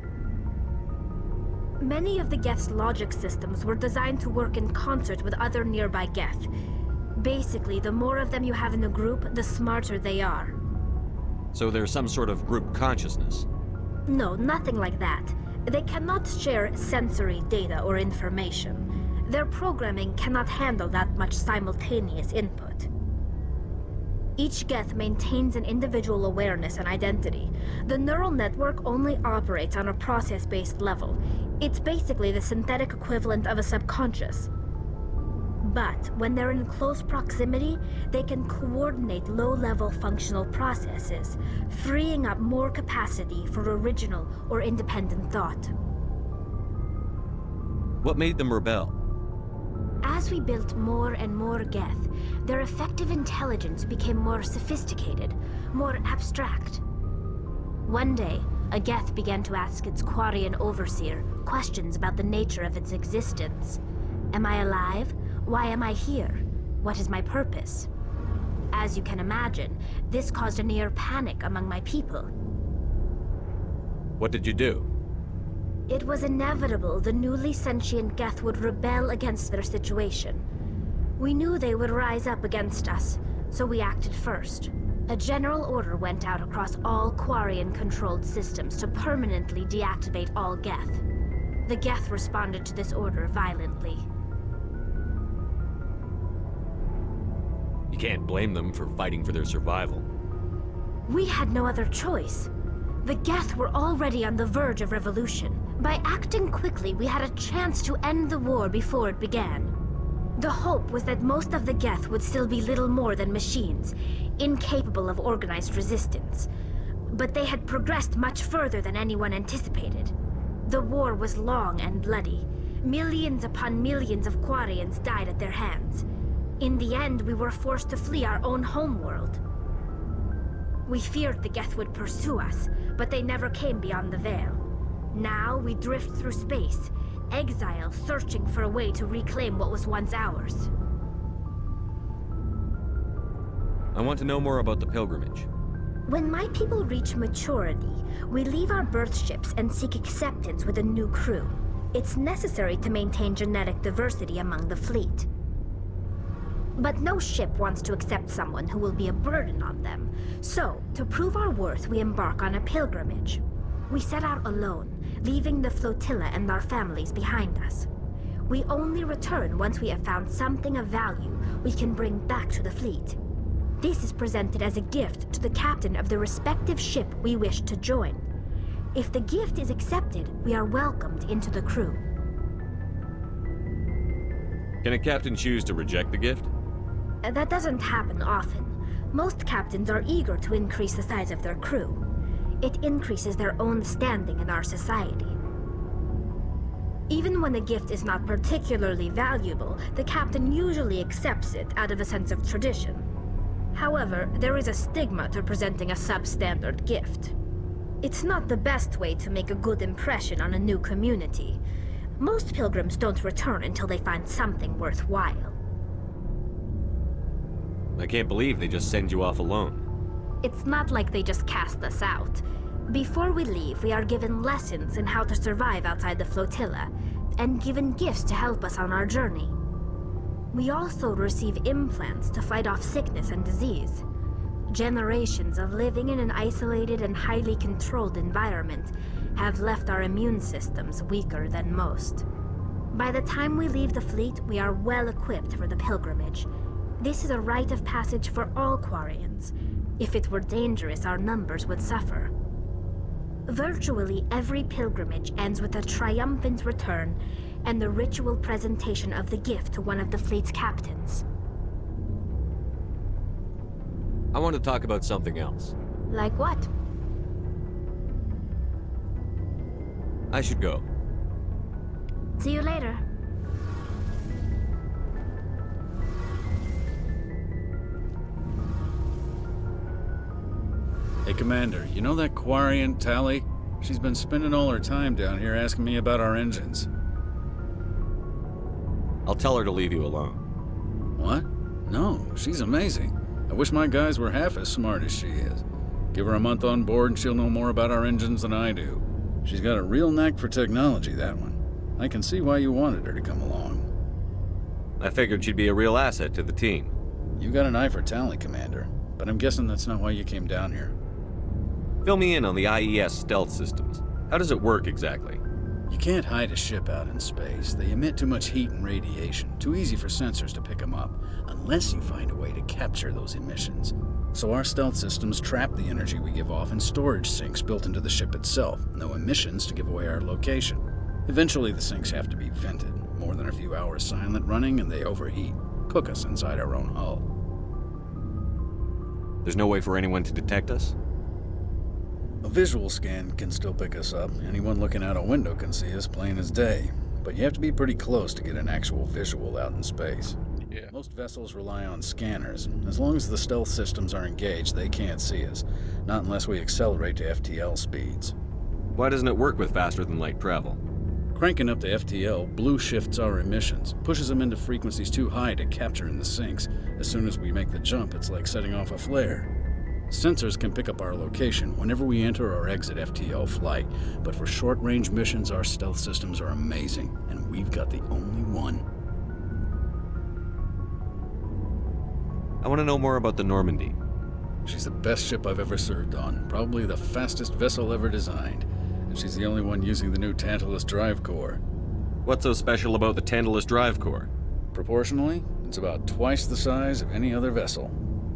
Many of the Geth's logic systems were designed to work in concert with other nearby Geth. Basically, the more of them you have in a group, the smarter they are. So there's some sort of group consciousness? No, nothing like that. They cannot share sensory data or information. Their programming cannot handle that much simultaneous input. Each Geth maintains an individual awareness and identity. The neural network only operates on a process-based level. It's basically the synthetic equivalent of a subconscious. But when they're in close proximity, they can coordinate low-level functional processes, freeing up more capacity for original or independent thought. What made them rebel? As we built more and more Geth, their effective intelligence became more sophisticated, more abstract. One day, a Geth began to ask its Quarian overseer questions about the nature of its existence. Am I alive? Why am I here? What is my purpose? As you can imagine, this caused a near panic among my people. What did you do? It was inevitable the newly sentient Geth would rebel against their situation. We knew they would rise up against us, so we acted first. A general order went out across all Quarian-controlled systems to permanently deactivate all Geth. The Geth responded to this order violently. You can't blame them for fighting for their survival. We had no other choice. The Geth were already on the verge of revolution. By acting quickly, we had a chance to end the war before it began. The hope was that most of the Geth would still be little more than machines, incapable of organized resistance. But they had progressed much further than anyone anticipated. The war was long and bloody. Millions upon millions of Quarians died at their hands. In the end, we were forced to flee our own homeworld. We feared the Geth would pursue us, but they never came beyond the Veil. Now we drift through space, exile searching for a way to reclaim what was once ours. I want to know more about the pilgrimage. When my people reach maturity, we leave our birth ships and seek acceptance with a new crew. It's necessary to maintain genetic diversity among the fleet. But no ship wants to accept someone who will be a burden on them. So, to prove our worth, we embark on a pilgrimage. We set out alone, leaving the flotilla and our families behind us. We only return once we have found something of value we can bring back to the fleet. This is presented as a gift to the captain of the respective ship we wish to join. If the gift is accepted, we are welcomed into the crew. Can a captain choose to reject the gift? That doesn't happen often. Most captains are eager to increase the size of their crew. It increases their own standing in our society. Even when the gift is not particularly valuable, the captain usually accepts it out of a sense of tradition. However, there is a stigma to presenting a substandard gift. It's not the best way to make a good impression on a new community. Most pilgrims don't return until they find something worthwhile. I can't believe they just send you off alone. It's not like they just cast us out. Before we leave, we are given lessons in how to survive outside the flotilla, and given gifts to help us on our journey. We also receive implants to fight off sickness and disease. Generations of living in an isolated and highly controlled environment have left our immune systems weaker than most. By the time we leave the fleet, we are well equipped for the pilgrimage. This is a rite of passage for all Quarians. If it were dangerous, our numbers would suffer. Virtually every pilgrimage ends with a triumphant return and the ritual presentation of the gift to one of the fleet's captains. I want to talk about something else. Like what? I should go. See you later. Hey, Commander, you know that Quarian, Tally? She's been spending all her time down here asking me about our engines. I'll tell her to leave you alone. What? No, she's amazing. I wish my guys were half as smart as she is. Give her a month on board and she'll know more about our engines than I do. She's got a real knack for technology, that one. I can see why you wanted her to come along. I figured she'd be a real asset to the team. You got an eye for Tally, Commander, but I'm guessing that's not why you came down here. Fill me in on the IES stealth systems. How does it work exactly? You can't hide a ship out in space. They emit too much heat and radiation. Too easy for sensors to pick them up, unless you find a way to capture those emissions. So our stealth systems trap the energy we give off in storage sinks built into the ship itself. No emissions to give away our location. Eventually the sinks have to be vented. More than a few hours silent running and they overheat. Cook us inside our own hull. There's no way for anyone to detect us? A visual scan can still pick us up. Anyone looking out a window can see us plain as day. But you have to be pretty close to get an actual visual out in space. Yeah. Most vessels rely on scanners. As long as the stealth systems are engaged, they can't see us. Not unless we accelerate to FTL speeds. Why doesn't it work with faster than light travel? Cranking up to FTL blue shifts our emissions, pushes them into frequencies too high to capture in the sinks. As soon as we make the jump, it's like setting off a flare. Sensors can pick up our location whenever we enter or exit FTL flight, but for short-range missions, our stealth systems are amazing, and we've got the only one. I want to know more about the Normandy. She's the best ship I've ever served on, probably the fastest vessel ever designed, and she's the only one using the new Tantalus drive core. What's so special about the Tantalus drive core? Proportionally, it's about twice the size of any other vessel.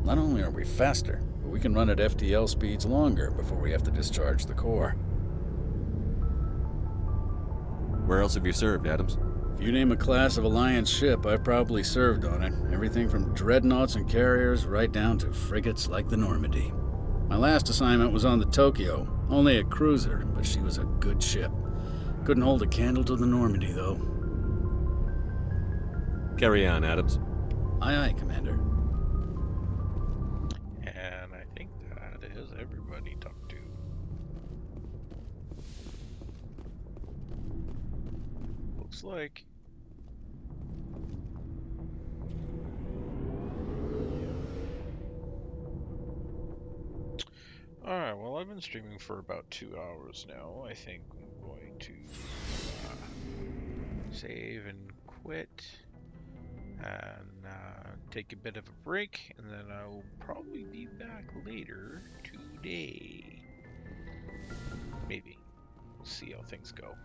Not only are we faster, but we can run at FTL speeds longer before we have to discharge the core. Where else have you served, Adams? If you name a class of Alliance ship, I've probably served on it. Everything from dreadnoughts and carriers right down to frigates like the Normandy. My last assignment was on the Tokyo, only a cruiser, but she was a good ship. Couldn't hold a candle to the Normandy, though. Carry on, Adams. Aye, aye, Commander. And I think that is everybody talked to. Looks like alright, well I've been streaming for about 2 hours now. I think I'm going to Save and quit. And take a bit of a break, and then I will probably be back later today. Maybe. We'll see how things go.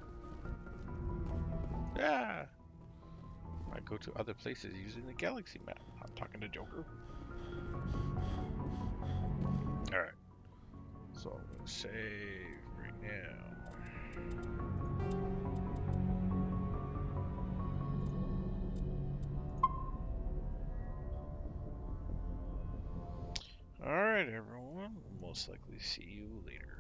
Ah! I go to other places using the galaxy map. I'm talking to Joker. Alright. So I'm going to save right now. Alright, everyone. We'll most likely see you later.